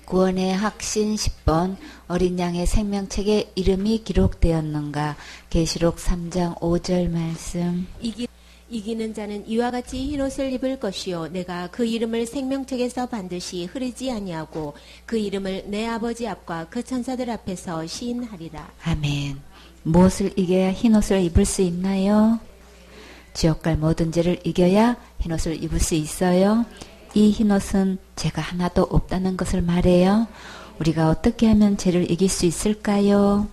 구원의 확신 10번 어린 양의 생명책에 이름이 기록되었는가. 계시록 3장 5절 말씀. 이기는 자는 이와 같이 흰옷을 입을 것이요 내가 그 이름을 생명책에서 반드시 흐리지 아니하고 그 이름을 내 아버지 앞과 그 천사들 앞에서 시인하리라. 아멘. 무엇을 이겨야 흰옷을 입을 수 있나요? 지옥갈 모든 죄를 이겨야 흰옷을 입을 수 있어요. 이 흰옷은 죄가 하나도 없다는 것을 말해요. 우리가 어떻게 하면 죄를 이길 수 있을까요?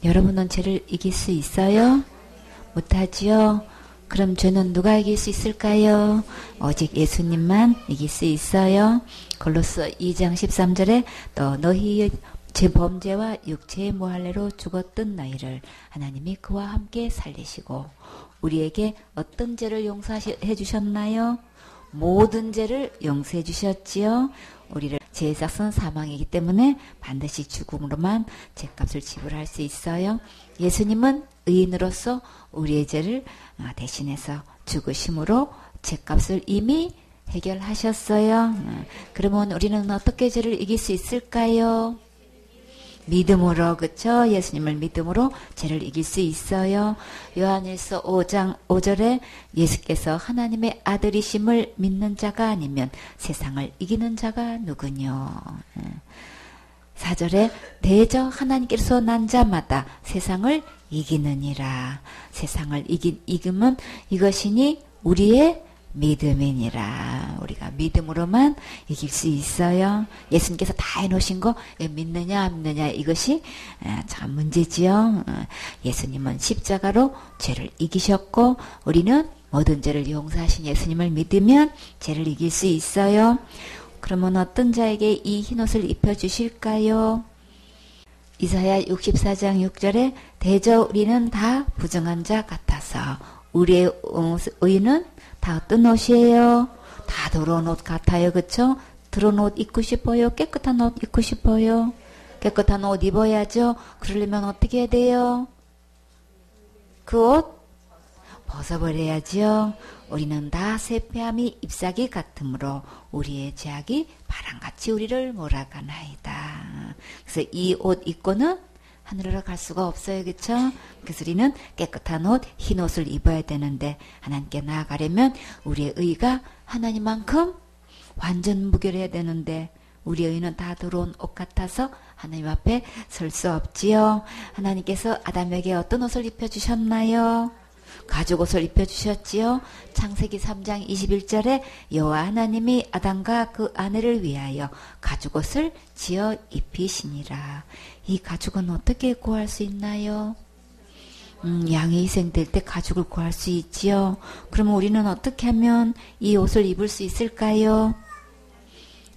여러분은 죄를 이길 수 있어요? 못하지요? 그럼 죄는 누가 이길 수 있을까요? 오직 예수님만 이길 수 있어요. 골로새 2장 13절에 또 너희의 제 범죄와 육체의 모할례로 죽었던 너희를 하나님이 그와 함께 살리시고 우리에게 어떤 죄를 용서해 주셨나요? 모든 죄를 용서해 주셨지요. 우리를 죄의 삭은 사망이기 때문에 반드시 죽음으로만 죄값을 지불할 수 있어요. 예수님은 의인으로서 우리의 죄를 대신해서 죽으심으로 죄값을 이미 해결하셨어요. 그러면 우리는 어떻게 죄를 이길 수 있을까요? 믿음으로, 그쵸? 예수님을 믿음으로 죄를 이길 수 있어요. 요한일서 5장 5절에 예수께서 하나님의 아들이심을 믿는 자가 아니면 세상을 이기는 자가 누구뇨? 4절에 대저 하나님께서 난 자마다 세상을 이기느니라. 세상을 이기면 이것이니 우리의 믿음이니라. 우리가 믿음으로만 이길 수 있어요. 예수님께서 다 해놓으신 거 믿느냐 안 믿느냐 이것이 참 문제지요. 예수님은 십자가로 죄를 이기셨고 우리는 모든 죄를 용서하신 예수님을 믿으면 죄를 이길 수 있어요. 그러면 어떤 자에게 이 흰옷을 입혀주실까요? 이사야 64장 6절에 대저 우리는 다 부정한 자 같아서 우리의 의는 다 어떤 옷이에요? 다 더러운 옷 같아요. 그쵸? 더러운 옷 입고 싶어요? 깨끗한 옷 입고 싶어요? 깨끗한 옷 입어야죠. 그러려면 어떻게 해야 돼요? 그 옷 벗어버려야죠. 우리는 다 쇠폐함이 잎사귀 같으므로 우리의 죄악이 바람같이 우리를 몰아가나이다. 그래서 이 옷 입고는 하늘으로 갈 수가 없어요. 그쵸? 그래서 우리는 깨끗한 옷, 흰 옷을 입어야 되는데 하나님께 나아가려면 우리의 의가 하나님만큼 완전 무결해야 되는데 우리의 의는 다 더러운 옷 같아서 하나님 앞에 설 수 없지요. 하나님께서 아담에게 어떤 옷을 입혀주셨나요? 가죽옷을 입혀주셨지요. 창세기 3장 21절에 여호와 하나님이 아담과 그 아내를 위하여 가죽옷을 지어 입히시니라. 이 가죽은 어떻게 구할 수 있나요? 양이 희생될 때 가죽을 구할 수 있지요. 그러면 우리는 어떻게 하면 이 옷을 입을 수 있을까요?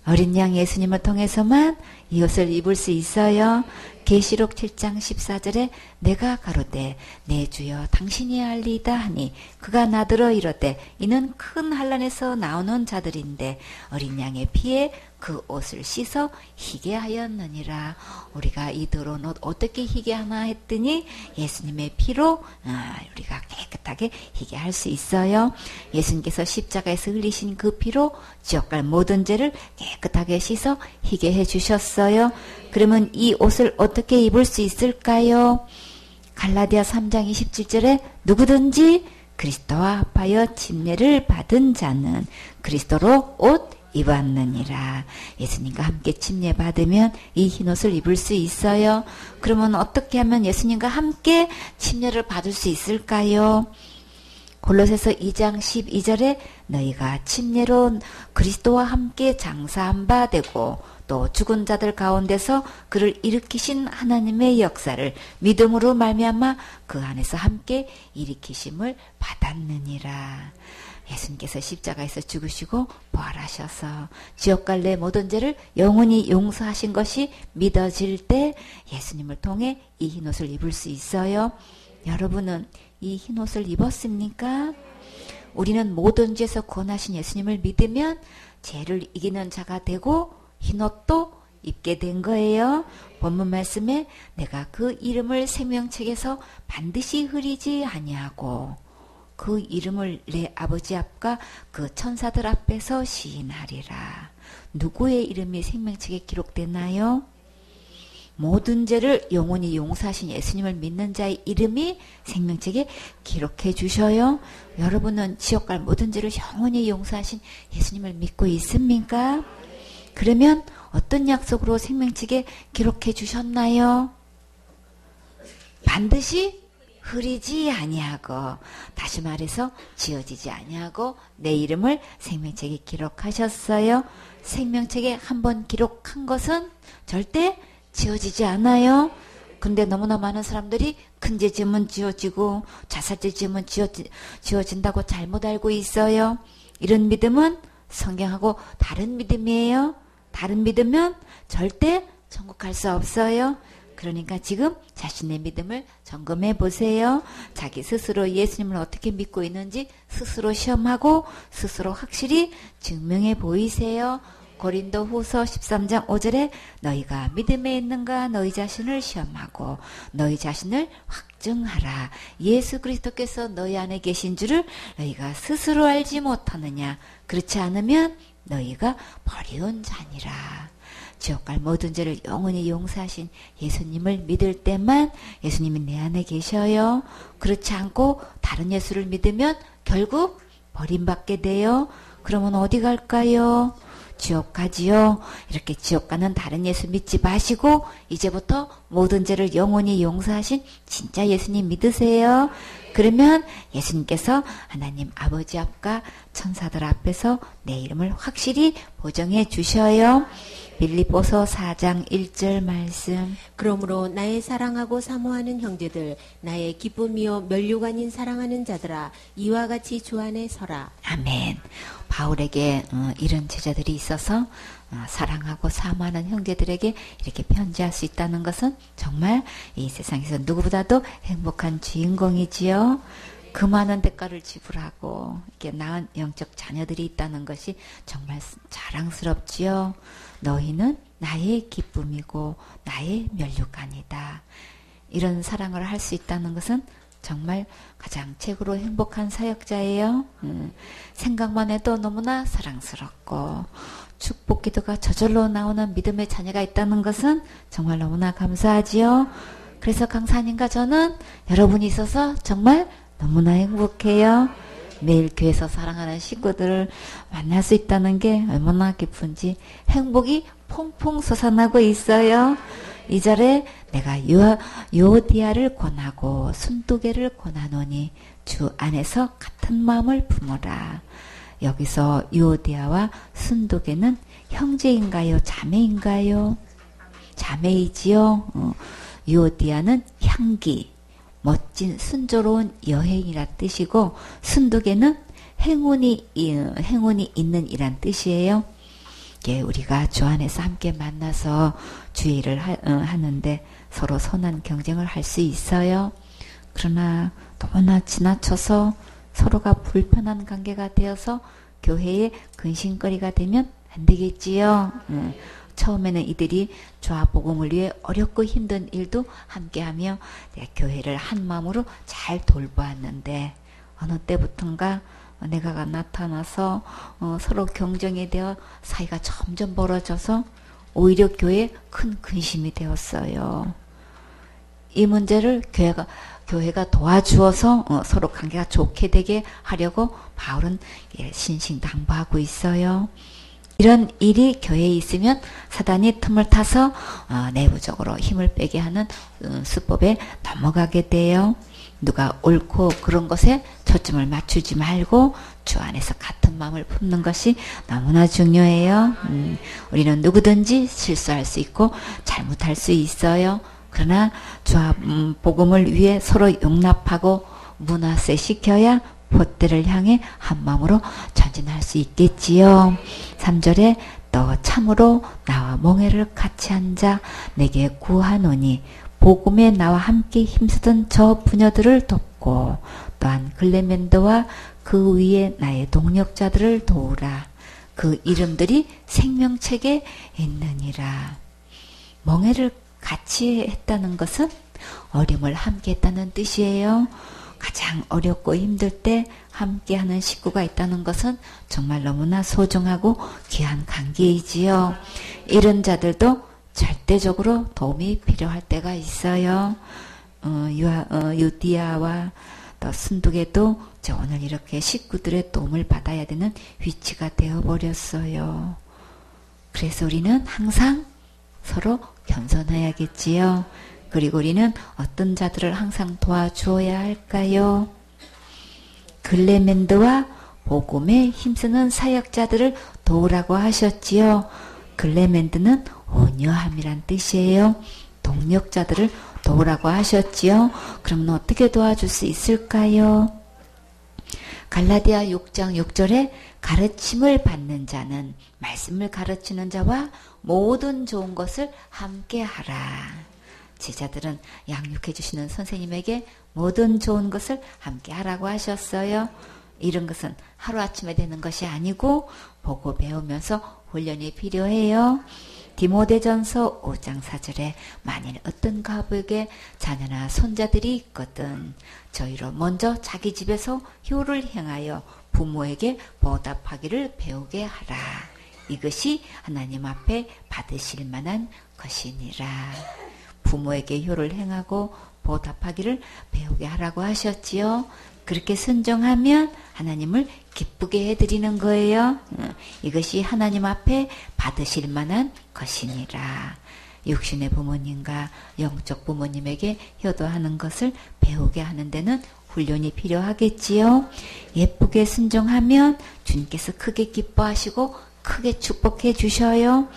어린 양 예수님을 통해서만 이 옷을 입을 수 있어요. 계시록 7장 14절에 내가 가로되 내 주여 당신이 알리이다 하니 그가 나더러 이르되 이는 큰 환난에서 나오는 자들인데 어린 양의 피에 그 옷을 씻어 희게 하였느니라. 우리가 이 더러운 옷 어떻게 희게 하나 했더니 예수님의 피로 우리가 깨끗하게 희게 할 수 있어요. 예수님께서 십자가에서 흘리신 그 피로 지옥갈 모든 죄를 깨끗하게 씻어 희게 해주셨어요. 그러면 이 옷을 어떻게 입을 수 있을까요? 갈라디아 3장 27절에 누구든지 그리스도와 합하여 침례를 받은 자는 그리스도로 옷 입었느니라. 예수님과 함께 침례 받으면 이 흰옷을 입을 수 있어요. 그러면 어떻게 하면 예수님과 함께 침례를 받을 수 있을까요? 골로새서 2장 12절에 너희가 침례로 그리스도와 함께 장사한 바 되고 또 죽은 자들 가운데서 그를 일으키신 하나님의 역사를 믿음으로 말미암아 그 안에서 함께 일으키심을 받았느니라. 예수님께서 십자가에서 죽으시고 부활하셔서 지옥갈 내 모든 죄를 영원히 용서하신 것이 믿어질 때 예수님을 통해 이 흰옷을 입을 수 있어요. 여러분은 이 흰옷을 입었습니까? 우리는 모든 죄에서 구원하신 예수님을 믿으면 죄를 이기는 자가 되고 흰옷도 입게 된 거예요. 본문 말씀에 내가 그 이름을 생명책에서 반드시 흐리지 아니하고 그 이름을 내 아버지 앞과 그 천사들 앞에서 시인하리라. 누구의 이름이 생명책에 기록되나요? 모든 죄를 영원히 용서하신 예수님을 믿는 자의 이름이 생명책에 기록해 주셔요. 여러분은 지옥 갈 모든 죄를 영원히 용서하신 예수님을 믿고 있습니까? 그러면 어떤 약속으로 생명책에 기록해 주셨나요? 반드시 흐리지 아니하고, 다시 말해서 지어지지 아니하고 내 이름을 생명책에 기록하셨어요. 생명책에 한번 기록한 것은 절대 지워지지 않아요. 근데 너무나 많은 사람들이 큰 죄 지으면 지워지고 자살죄 지으면 지워진다고 잘못 알고 있어요. 이런 믿음은 성경하고 다른 믿음이에요. 다른 믿으면 절대 천국 갈 수 없어요. 그러니까 지금 자신의 믿음을 점검해 보세요. 자기 스스로 예수님을 어떻게 믿고 있는지 스스로 시험하고 스스로 확실히 증명해 보이세요. 고린도 후서 13장 5절에 너희가 믿음에 있는가 너희 자신을 시험하고 너희 자신을 확증하라. 예수 그리스도께서 너희 안에 계신 줄을 너희가 스스로 알지 못하느냐. 그렇지 않으면 너희가 버리운 자니라. 지옥 갈 모든 죄를 영원히 용서하신 예수님을 믿을 때만 예수님이 내 안에 계셔요. 그렇지 않고 다른 예수를 믿으면 결국 버림받게 돼요. 그러면 어디 갈까요? 지옥 가지요. 이렇게 지옥 가는 다른 예수 믿지 마시고 이제부터 모든 죄를 영원히 용서하신 진짜 예수님 믿으세요. 그러면 예수님께서 하나님 아버지 앞과 천사들 앞에서 내 이름을 확실히 보정해 주셔요. 빌립보서 4장 1절 말씀. 그러므로 나의 사랑하고 사모하는 형제들, 나의 기쁨이요 면류관 아닌 사랑하는 자들아, 이와 같이 주 안에 서라. 아멘. 바울에게 이런 제자들이 있어서 사랑하고 사모하는 형제들에게 이렇게 편지할 수 있다는 것은 정말 이 세상에서 누구보다도 행복한 주인공이지요. 그 많은 대가를 지불하고 이렇게 낳은 영적 자녀들이 있다는 것이 정말 자랑스럽지요. 너희는 나의 기쁨이고 나의 면류관이다. 이런 사랑을 할 수 있다는 것은 정말 가장 최고로 행복한 사역자예요. 생각만 해도 너무나 사랑스럽고 축복 기도가 저절로 나오는 믿음의 자녀가 있다는 것은 정말 너무나 감사하지요. 그래서 강사님과 저는 여러분이 있어서 정말 너무나 행복해요. 매일 교회에서 사랑하는 식구들을 만날 수 있다는 게 얼마나 기쁜지 행복이 퐁퐁 솟아나고 있어요. 2절에 내가 유오디아를 권하고 순두개를 권하노니 주 안에서 같은 마음을 품어라. 여기서 유오디아와 순두개는 형제인가요? 자매인가요? 자매이지요. 유오디아는 향기, 멋진 순조로운 여행이라 뜻이고 순두개는 행운이 있는 이란 뜻이에요. 우리가 주 안에서 함께 만나서 주의를 하는데 서로 선한 경쟁을 할 수 있어요. 그러나 너무나 지나쳐서 서로가 불편한 관계가 되어서 교회의 근심거리가 되면 안 되겠지요. 처음에는 이들이 주와 복음을 위해 어렵고 힘든 일도 함께하며 교회를 한 마음으로 잘 돌보았는데 어느 때부턴가 내가가 나타나서 서로 경쟁이 되어 사이가 점점 벌어져서 오히려 교회에 큰 근심이 되었어요. 이 문제를 교회가 도와주어서 서로 관계가 좋게 되게 하려고 바울은 신신당부하고 있어요. 이런 일이 교회에 있으면 사단이 틈을 타서 내부적으로 힘을 빼게 하는 수법에 넘어가게 돼요. 누가 옳고 그런 것에 초점을 맞추지 말고 주 안에서 같은 마음을 품는 것이 너무나 중요해요. 우리는 누구든지 실수할 수 있고 잘못할 수 있어요. 그러나 주와 복음을 위해 서로 용납하고 문화세 시켜야 봇대를 향해 한 마음으로 전진할 수 있겠지요. 3절에 또 참으로 나와 멍에를 같이 앉아 내게 구하노니 복음에 나와 함께 힘쓰던 저 부녀들을 돕고 또한 글레멘더와 그 위에 나의 동력자들을 도우라. 그 이름들이 생명책에 있느니라. 멍에를 같이 했다는 것은 어림을 함께 했다는 뜻이에요. 가장 어렵고 힘들 때 함께하는 식구가 있다는 것은 정말 너무나 소중하고 귀한 관계이지요. 이런 자들도 절대적으로 도움이 필요할 때가 있어요. 유디아와 또 순두개도 오늘 이렇게 식구들의 도움을 받아야 되는 위치가 되어버렸어요. 그래서 우리는 항상 서로 겸손해야겠지요. 그리고 우리는 어떤 자들을 항상 도와주어야 할까요? 글레멘드와 복음에 힘쓰는 사역자들을 도우라고 하셨지요. 글레멘드는 온유함이란 뜻이에요. 동력자들을 도우라고 하셨지요. 그러면 어떻게 도와줄 수 있을까요? 갈라디아 6장 6절에 가르침을 받는 자는 말씀을 가르치는 자와 모든 좋은 것을 함께 하라. 제자들은 양육해 주시는 선생님에게 모든 좋은 것을 함께 하라고 하셨어요. 이런 것은 하루아침에 되는 것이 아니고 보고 배우면서 훈련이 필요해요. 디모데전서 5장 4절에 만일 어떤 가부에게 자녀나 손자들이 있거든 저희로 먼저 자기 집에서 효를 행하여 부모에게 보답하기를 배우게 하라. 이것이 하나님 앞에 받으실 만한 것이니라. 부모에게 효를 행하고 보답하기를 배우게 하라고 하셨지요. 그렇게 순종하면 하나님을 기쁘게 해드리는 거예요. 이것이 하나님 앞에 받으실 만한 것이니라. 육신의 부모님과 영적 부모님에게 효도하는 것을 배우게 하는 데는 훈련이 필요하겠지요. 예쁘게 순종하면 주님께서 크게 기뻐하시고 크게 축복해 주셔요.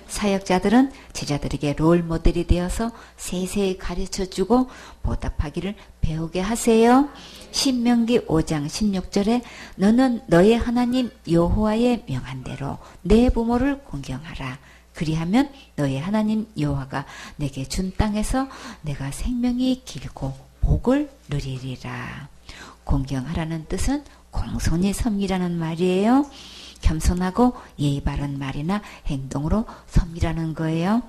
사역자들은 제자들에게 롤 모델이 되어서 세세히 가르쳐주고 보답하기를 배우게 하세요. 신명기 5장 16절에 너는 너의 하나님 여호와의 명한대로 내 부모를 공경하라. 그리하면 너의 하나님 여호와가 내게 준 땅에서 내가 생명이 길고 복을 누리리라. 공경하라는 뜻은 공손히 섬기라는 말이에요. 겸손하고 예의 바른 말이나 행동으로 섬기라는 거예요.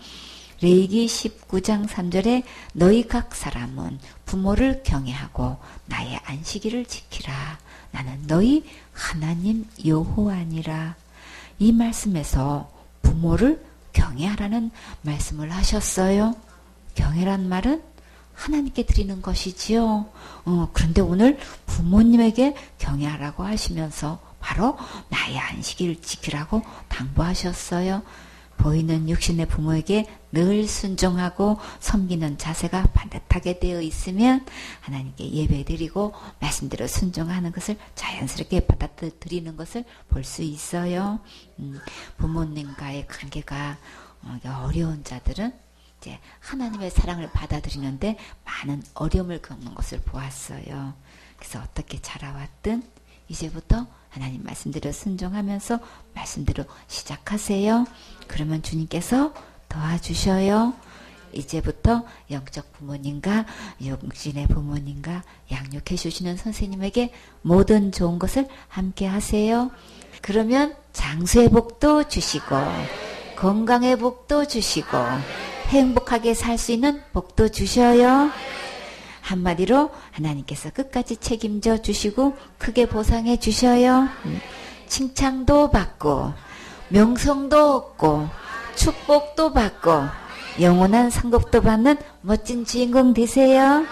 레위기 19장 3절에 너희 각 사람은 부모를 경외하고 나의 안식일을 지키라. 나는 너희 하나님 여호와니라. 이 말씀에서 부모를 경외하라는 말씀을 하셨어요. 경외란 말은 하나님께 드리는 것이지요. 그런데 오늘 부모님에게 경외하라고 하시면서 바로 나의 안식일을 지키라고 당부하셨어요. 보이는 육신의 부모에게 늘 순종하고 섬기는 자세가 반듯하게 되어 있으면 하나님께 예배드리고 말씀대로 순종하는 것을 자연스럽게 받아들이는 것을 볼 수 있어요. 부모님과의 관계가 어려운 자들은 이제 하나님의 사랑을 받아들이는데 많은 어려움을 겪는 것을 보았어요. 그래서 어떻게 자라왔든 이제부터 하나님 말씀대로 순종하면서 말씀대로 시작하세요. 그러면 주님께서 도와주셔요. 이제부터 영적 부모님과 육신의 부모님과 양육해 주시는 선생님에게 모든 좋은 것을 함께 하세요. 그러면 장수의 복도 주시고 건강의 복도 주시고 행복하게 살 수 있는 복도 주셔요. 한마디로 하나님께서 끝까지 책임져 주시고 크게 보상해 주셔요. 칭찬도 받고 명성도 얻고 축복도 받고 영원한 상급도 받는 멋진 주인공 되세요.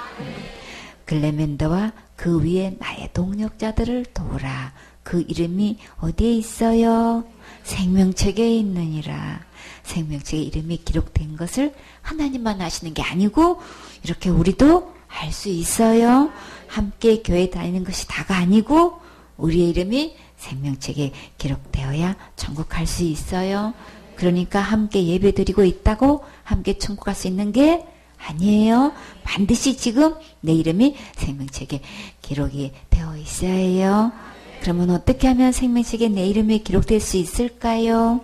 글레멘더와 그 위에 나의 동력자들을 도우라. 그 이름이 어디에 있어요? 생명책에 있느니라. 생명책에 이름이 기록된 것을 하나님만 아시는 게 아니고 이렇게 우리도 할 수 있어요. 함께 교회 다니는 것이 다가 아니고 우리의 이름이 생명책에 기록되어야 천국 갈 수 있어요. 그러니까 함께 예배드리고 있다고 함께 천국 갈 수 있는 게 아니에요. 반드시 지금 내 이름이 생명책에 기록이 되어 있어야 해요. 그러면 어떻게 하면 생명책에 내 이름이 기록될 수 있을까요?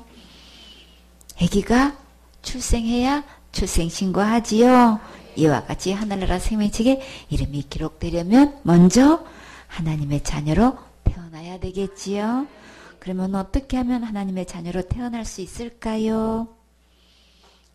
아기가 출생해야 출생신고하지요. 이와 같이 하늘나라 생명책에 이름이 기록되려면 먼저 하나님의 자녀로 태어나야 되겠지요. 그러면 어떻게 하면 하나님의 자녀로 태어날 수 있을까요?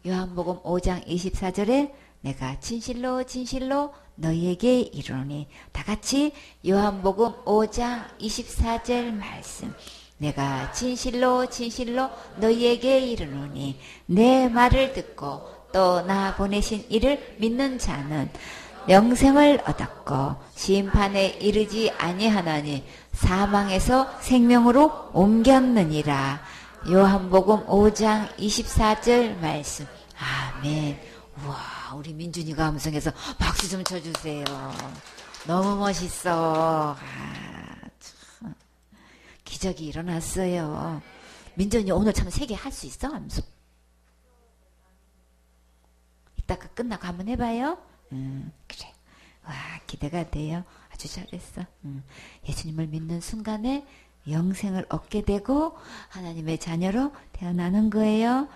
요한복음 5장 24절에 내가 진실로 진실로 너희에게 이르노니. 다 같이 요한복음 5장 24절 말씀. 내가 진실로 진실로 너희에게 이르노니 내 말을 듣고 또 나 보내신 이를 믿는 자는 영생을 얻었고 심판에 이르지 아니하나니 사망에서 생명으로 옮겼느니라. 요한복음 5장 24절 말씀. 아멘. 우와, 우리 민준이가 음성에서 박수 좀 쳐주세요. 너무 멋있어. 참. 기적이 일어났어요. 민준이 오늘 참 3개 할 수 있어? 암수. 이따가 끝나고 한번 해봐요. 그래. 와, 기대가 돼요. 아주 잘했어. 예수님을 믿는 순간에 영생을 얻게 되고 하나님의 자녀로 태어나는 거예요.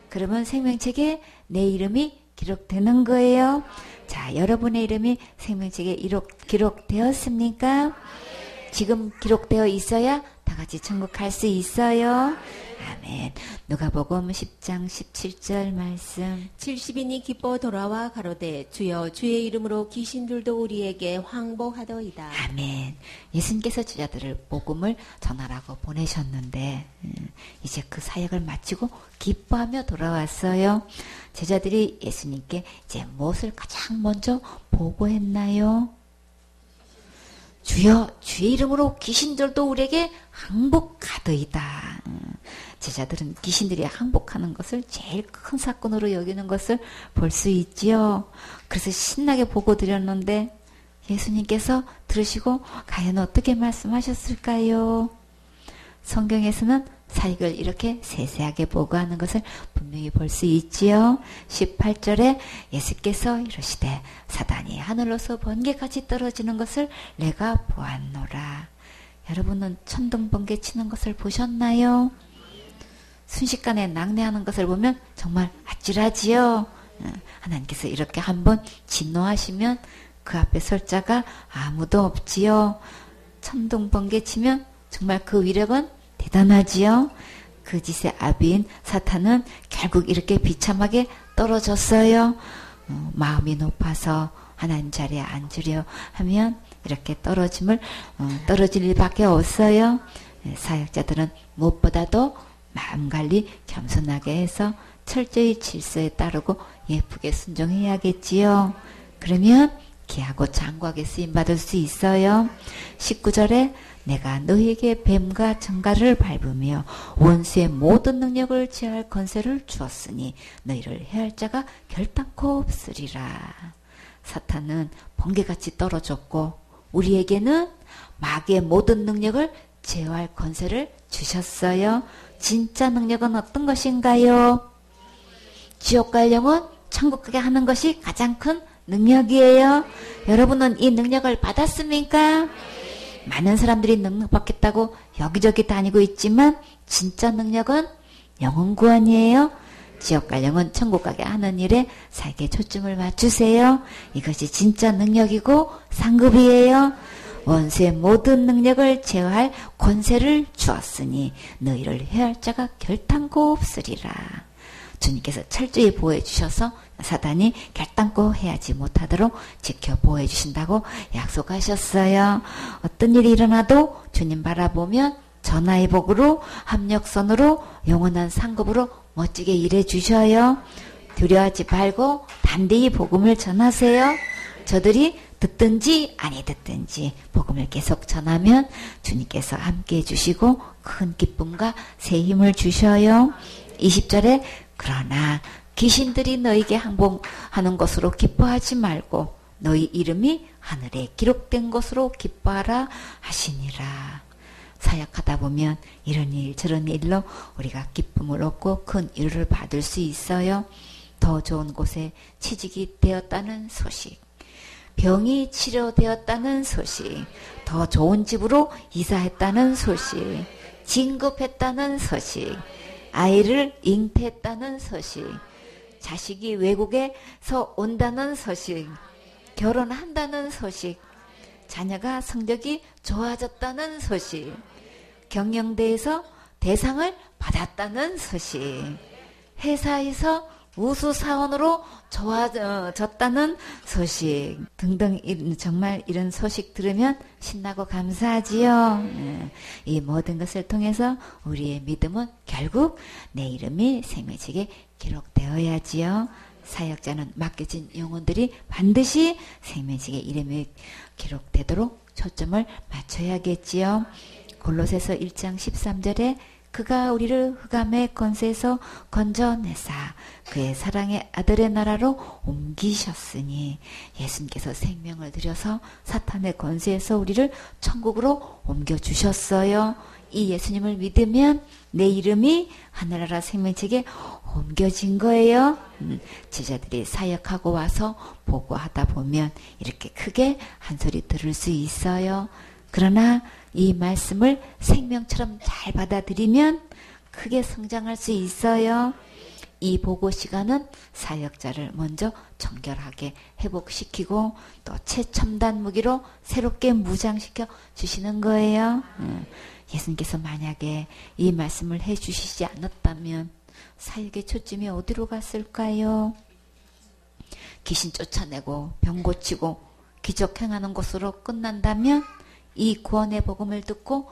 그러면 생명책에 내 이름이 기록되는 거예요. 자, 여러분의 이름이 생명책에 기록되었습니까? 지금 기록되어 있어야 다 같이 천국 갈 수 있어요. 아멘. 누가복음 10장 17절 말씀. 70인이 기뻐 돌아와 가로되 주여 주의 이름으로 귀신들도 우리에게 황복하더이다. 아멘. 예수님께서 제자들을 복음을 전하라고 보내셨는데 이제 그 사역을 마치고 기뻐하며 돌아왔어요. 제자들이 예수님께 이제 무엇을 가장 먼저 보고했나요? 주여 주의 이름으로 귀신들도 우리에게 항복하더이다. 제자들은 귀신들이 항복하는 것을 제일 큰 사건으로 여기는 것을 볼 수 있지요. 그래서 신나게 보고 드렸는데 예수님께서 들으시고 과연 어떻게 말씀하셨을까요? 성경에서는 사역을 이렇게 세세하게 보고하는 것을 분명히 볼 수 있지요. 18절에 예수께서 이르시되 사단이 하늘로서 번개같이 떨어지는 것을 내가 보았노라. 여러분은 천둥 번개 치는 것을 보셨나요? 순식간에 낙뢰하는 것을 보면 정말 아찔하지요. 하나님께서 이렇게 한번 진노하시면 그 앞에 설 자가 아무도 없지요. 천둥 번개 치면 정말 그 위력은 대단하지요. 그 짓의 아비인 사탄은 결국 이렇게 비참하게 떨어졌어요. 마음이 높아서 하나님 자리에 앉으려 하면 이렇게 떨어질 일밖에 없어요. 사역자들은 무엇보다도 마음관리 겸손하게 해서 철저히 질서에 따르고 예쁘게 순종해야겠지요. 그러면 귀하고 장구하게 쓰임받을 수 있어요. 19절에 내가 너희에게 뱀과 정갈을 밟으며 원수의 모든 능력을 제할 권세를 주었으니 너희를 해할 자가 결단코 없으리라. 사탄은 번개같이 떨어졌고 우리에게는 마귀의 모든 능력을 제어할 권세를 주셨어요. 진짜 능력은 어떤 것인가요? 지옥 갈 영혼 천국 가게 하는 것이 가장 큰 능력이에요. 여러분은 이 능력을 받았습니까? 많은 사람들이 능력 받겠다고 여기저기 다니고 있지만 진짜 능력은 영혼 구원이에요. 지옥 갈 영혼 천국 가게 하는 일에 사역에 초점을 맞추세요. 이것이 진짜 능력이고 상급이에요. 원수의 모든 능력을 제어할 권세를 주었으니 너희를 해할 자가 결단코 없으리라. 주님께서 철저히 보호해 주셔서 사단이 결단코 해하지 못하도록 지켜 보호해 주신다고 약속하셨어요. 어떤 일이 일어나도 주님 바라보면 전하의 복으로 합력선으로 영원한 상급으로 멋지게 일해 주셔요. 두려워하지 말고 단디히 복음을 전하세요. 저들이 듣든지 아니 듣든지 복음을 계속 전하면 주님께서 함께 해주시고 큰 기쁨과 새 힘을 주셔요. 20절에 그러나 귀신들이 너에게 항복하는 것으로 기뻐하지 말고 너희 이름이 하늘에 기록된 것으로 기뻐하라 하시니라. 사역하다 보면 이런 일 저런 일로 우리가 기쁨을 얻고 큰 위로를 받을 수 있어요. 더 좋은 곳에 취직이 되었다는 소식, 병이 치료되었다는 소식, 더 좋은 집으로 이사했다는 소식, 진급했다는 소식, 아이를 잉태했다는 소식, 자식이 외국에서 온다는 소식, 결혼한다는 소식, 자녀가 성적이 좋아졌다는 소식, 경영대에서 대상을 받았다는 소식, 회사에서 우수사원으로 좋아졌다는 소식 등등 정말 이런 소식 들으면 신나고 감사하지요. 이 모든 것을 통해서 우리의 믿음은 결국 내 이름이 생명책에 기록되어야지요. 사역자는 맡겨진 영혼들이 반드시 생명책에 이름이 기록되도록 초점을 맞춰야겠지요. 골로새서 1장 13절에 그가 우리를 흑암의 권세에서 건져내사 그의 사랑의 아들의 나라로 옮기셨으니 예수님께서 생명을 들여서 사탄의 권세에서 우리를 천국으로 옮겨주셨어요. 이 예수님을 믿으면 내 이름이 하늘나라 생명책에 옮겨진 거예요. 제자들이 사역하고 와서 보고하다 보면 이렇게 크게 한 소리 들을 수 있어요. 그러나 이 말씀을 생명처럼 잘 받아들이면 크게 성장할 수 있어요. 이 보고 시간은 사역자를 먼저 정결하게 회복시키고 또 최첨단 무기로 새롭게 무장시켜 주시는 거예요. 예수님께서 만약에 이 말씀을 해주시지 않았다면 사역의 초점이 어디로 갔을까요? 귀신 쫓아내고 병 고치고 기적 행하는 것으로 끝난다면 이 구원의 복음을 듣고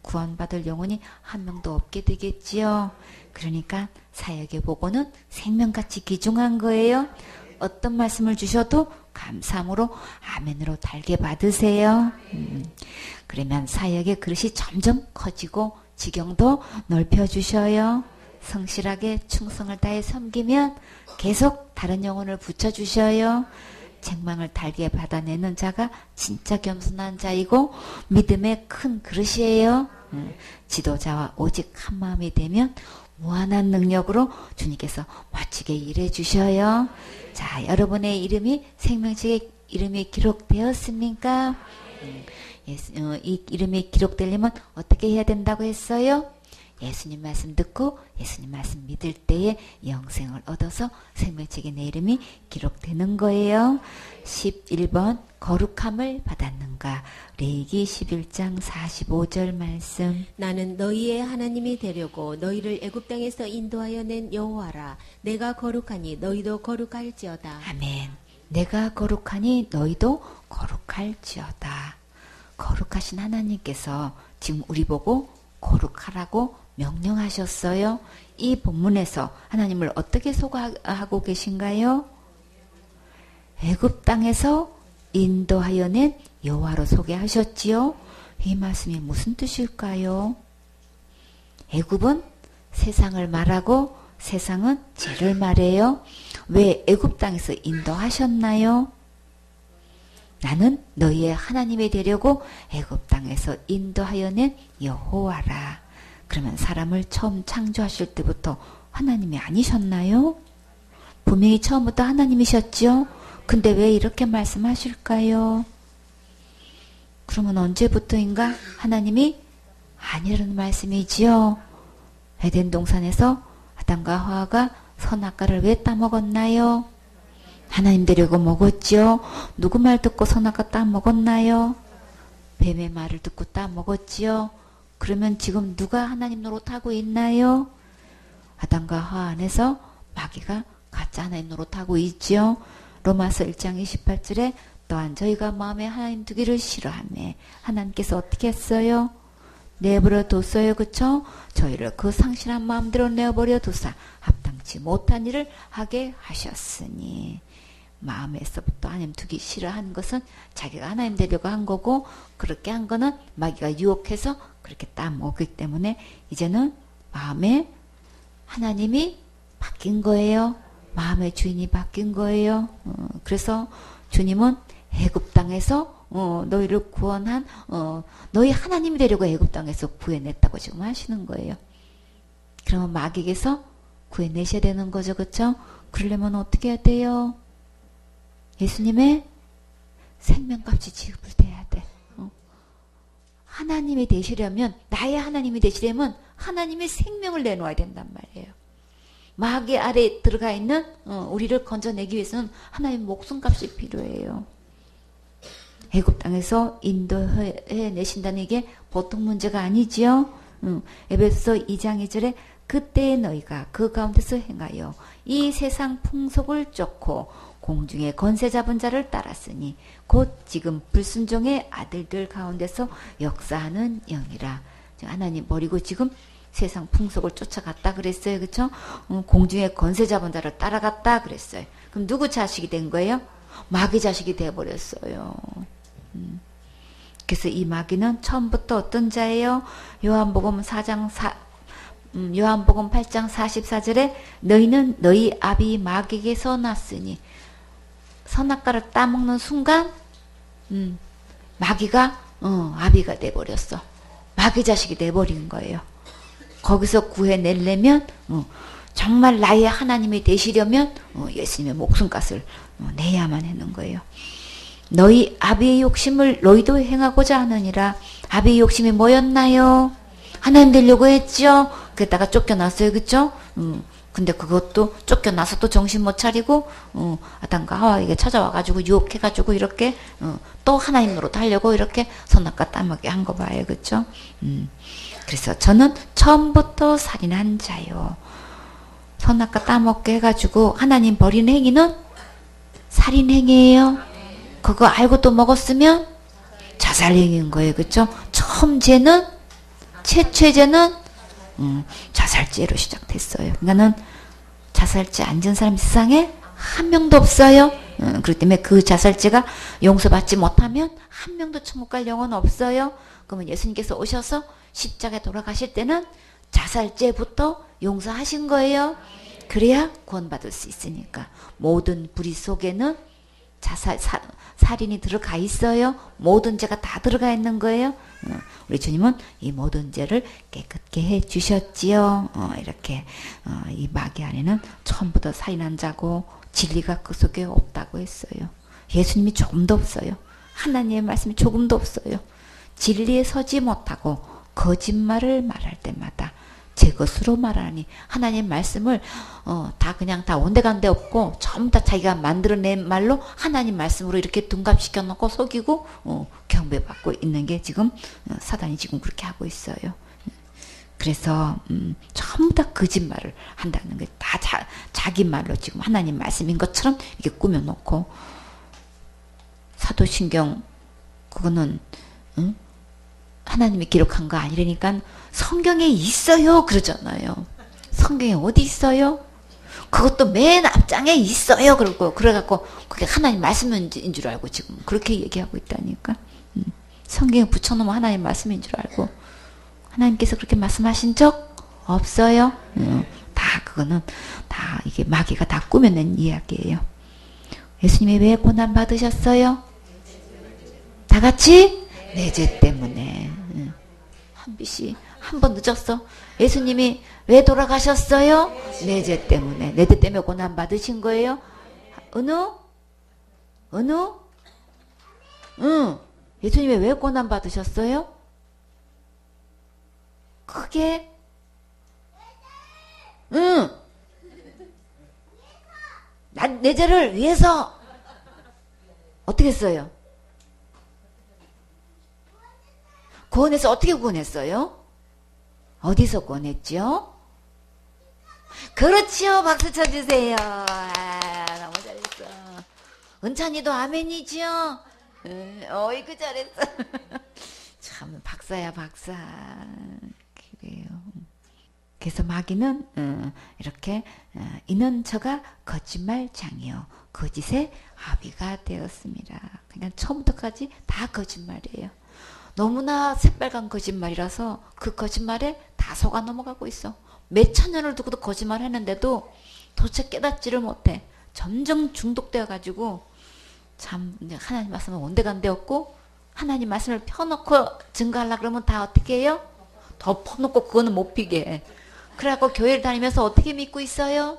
구원받을 영혼이 한 명도 없게 되겠지요. 그러니까 사역의 복음은 생명같이 귀중한 거예요. 어떤 말씀을 주셔도 감사함으로 아멘으로 달게 받으세요. 그러면 사역의 그릇이 점점 커지고 지경도 넓혀주셔요. 성실하게 충성을 다해 섬기면 계속 다른 영혼을 붙여주셔요. 책망을 달게 받아내는 자가 진짜 겸손한 자이고 믿음의 큰 그릇이에요. 지도자와 오직 한 마음이 되면 무한한 능력으로 주님께서 멋지게 일해 주셔요. 자, 여러분의 이름이 생명책에 이름이 기록되었습니까? 이 이름이 기록되려면 어떻게 해야 된다고 했어요? 예수님 말씀 듣고 예수님 말씀 믿을 때에 영생을 얻어서 생명책에 내 이름이 기록되는 거예요. 11번 거룩함을 받았는가? 레위기 11장 45절 말씀. 나는 너희의 하나님이 되려고 너희를 애굽 땅에서 인도하여 낸 여호와라. 내가 거룩하니 너희도 거룩할지어다. 아멘. 내가 거룩하니 너희도 거룩할지어다. 거룩하신 하나님께서 지금 우리 보고 거룩하라고 명령하셨어요. 이 본문에서 하나님을 어떻게 소개하고 계신가요? 애굽 땅에서 인도하여 낸 여호와로 소개하셨지요. 이 말씀이 무슨 뜻일까요? 애굽은 세상을 말하고 세상은 죄를 말해요. 왜 애굽 땅에서 인도하셨나요? 나는 너희의 하나님이 되려고 애굽 땅에서 인도하여 낸 여호와라. 그러면 사람을 처음 창조하실 때부터 하나님이 아니셨나요? 분명히 처음부터 하나님이셨죠? 근데 왜 이렇게 말씀하실까요? 그러면 언제부터인가 하나님이 아니라는 말씀이지요? 에덴 동산에서 아담과 하와가 선악과를 왜 따먹었나요? 하나님 되려고 먹었지요? 누구 말 듣고 선악과 따먹었나요? 뱀의 말을 듣고 따먹었지요? 그러면 지금 누가 하나님 노릇하고 있나요? 아담과 하와 안에서 마귀가 가짜 하나님 노릇하고 있지요. 로마서 1장 28절에 또한 저희가 마음에 하나님 두기를 싫어하며 하나님께서 어떻게 했어요? 내버려 뒀어요. 그쵸? 저희를 그 상실한 마음대로 내버려 두사 합당치 못한 일을 하게 하셨으니 마음에서부터 하나님 두기 싫어한 것은 자기가 하나님 되려고 한 거고 그렇게 한 거는 마귀가 유혹해서 그렇게 따먹기 때문에 이제는 마음에 하나님이 바뀐 거예요. 마음의 주인이 바뀐 거예요. 그래서 주님은 애굽 땅에서 너희를 구원한 너희 하나님이 되려고 애굽 땅에서 구해냈다고 지금 하시는 거예요. 그러면 마귀에게서 구해내셔야 되는 거죠. 그렇죠? 그러려면 어떻게 해야 돼요? 예수님의 생명값이 지급돼야 돼. 하나님이 되시려면 나의 하나님이 되시려면 하나님의 생명을 내놓아야 된단 말이에요. 마귀 아래에 들어가 있는 우리를 건져내기 위해서는 하나님의 목숨값이 필요해요. 애굽 땅에서 인도해 내신다는 게 보통 문제가 아니지요. 에베소서 2장 2절에 그때 너희가 그 가운데서 행하여 이 세상 풍속을 쫓고 공중의 권세 잡은 자를 따랐으니 곧 지금 불순종의 아들들 가운데서 역사하는 영이라. 하나님 버리고 지금 세상 풍속을 쫓아갔다 그랬어요. 그쵸? 공중의 권세 잡은 자를 따라갔다 그랬어요. 그럼 누구 자식이 된 거예요? 마귀 자식이 돼버렸어요. 그래서 이 마귀는 처음부터 어떤 자예요? 요한복음 8장 44절에 너희는 너희 아비 마귀에게서 났으니, 선악과를 따먹는 순간 마귀가 아비가 돼버렸어. 마귀 자식이 돼버린 거예요. 거기서 구해내려면 정말 나의 하나님이 되시려면 예수님의 목숨값을 내야만 하는 거예요. 너희 아비의 욕심을 너희도 행하고자 하느니라. 아비의 욕심이 뭐였나요? 하나님 되려고 했죠. 그랬다가 쫓겨났어요. 그쵸? 근데 그것도 쫓겨나서 또 정신 못 차리고 아담과 하와에게 찾아와가지고 유혹해가지고 이렇게 또 하나님으로 하려고 이렇게 선악과 따먹게 한 거 봐요. 그쵸? 그래서 저는 처음부터 살인한 자요. 선악과 따먹게 해가지고 하나님 버리는 행위는 살인행위예요. 그거 알고 또 먹었으면 자살행위인 거예요. 그쵸? 처음 죄는, 최초죄는 자살죄로 시작됐어요. 그러니까는 자살죄 안 지은 사람이 세상에 한 명도 없어요. 그렇기 때문에 그 자살죄가 용서받지 못하면 한 명도 천국 갈 영혼 없어요. 그러면 예수님께서 오셔서 십자가에 돌아가실 때는 자살죄부터 용서하신 거예요. 그래야 구원받을 수 있으니까. 모든 불의 속에는 살인이 들어가 있어요. 모든 죄가 다 들어가 있는 거예요. 우리 주님은 이 모든 죄를 깨끗게 해 주셨지요. 이렇게 이 마귀 안에는 처음부터 살인한 자고 진리가 그 속에 없다고 했어요. 예수님이 조금도 없어요. 하나님의 말씀이 조금도 없어요. 진리에 서지 못하고 거짓말을 말할 때마다 제 것으로 말하니, 하나님 말씀을 다 그냥 다 온데간데 없고 전부 다 자기가 만들어낸 말로 하나님 말씀으로 이렇게 둔갑시켜 놓고 속이고 경배받고 있는 게 지금 사단이 지금 그렇게 하고 있어요. 그래서 전부 다 거짓말을 한다는 게 다 자기 말로 지금 하나님 말씀인 것처럼 이렇게 꾸며놓고, 사도신경 그거는 하나님이 기록한 거 아니라니까 성경에 있어요 그러잖아요. 성경에 어디 있어요? 그것도 맨 앞장에 있어요. 그래갖고 그게 하나님 말씀인 줄 알고 지금 그렇게 얘기하고 있다니까. 성경에 붙여놓으면 하나님 말씀인 줄 알고. 하나님께서 그렇게 말씀하신 적 없어요. 다 그거는 다 이게 마귀가 다 꾸며낸 이야기예요. 예수님이 왜 고난 받으셨어요? 다 같이? 내 죄 때문에. 한비씨 한 번 늦었어. 예수님이 왜 돌아가셨어요? 내 죄 때문에. 내 죄 때문에 고난 받으신 거예요? 은우? 예수님이 왜 고난 받으셨어요? 크게? 내 죄를 위해서. 어떻게 했어요? 구원해서 어떻게 구원했어요? 어디서 구원했죠? 그렇지요. 박수 쳐주세요. 너무 잘했어. 은찬이도 아멘이지요? 어이구 잘했어. 참 박사야 박사. 그래요. 그래서 마귀는 이렇게 이는 저가 거짓말장이요 거짓의 아비가 되었습니다. 그냥 처음부터까지 다 거짓말이에요. 너무나 새빨간 거짓말이라서 그 거짓말에 다 속아 넘어가고 있어. 몇천 년을 두고도 거짓말 했는데도 도대체 깨닫지를 못해. 점점 중독되어 가지고 참 하나님 말씀은 온데간데 없고, 하나님 말씀을 펴놓고 증거하려고 그러면 다 어떻게 해요? 덮어놓고 그거는 못 피게 해. 그래갖고 교회를 다니면서 어떻게 믿고 있어요?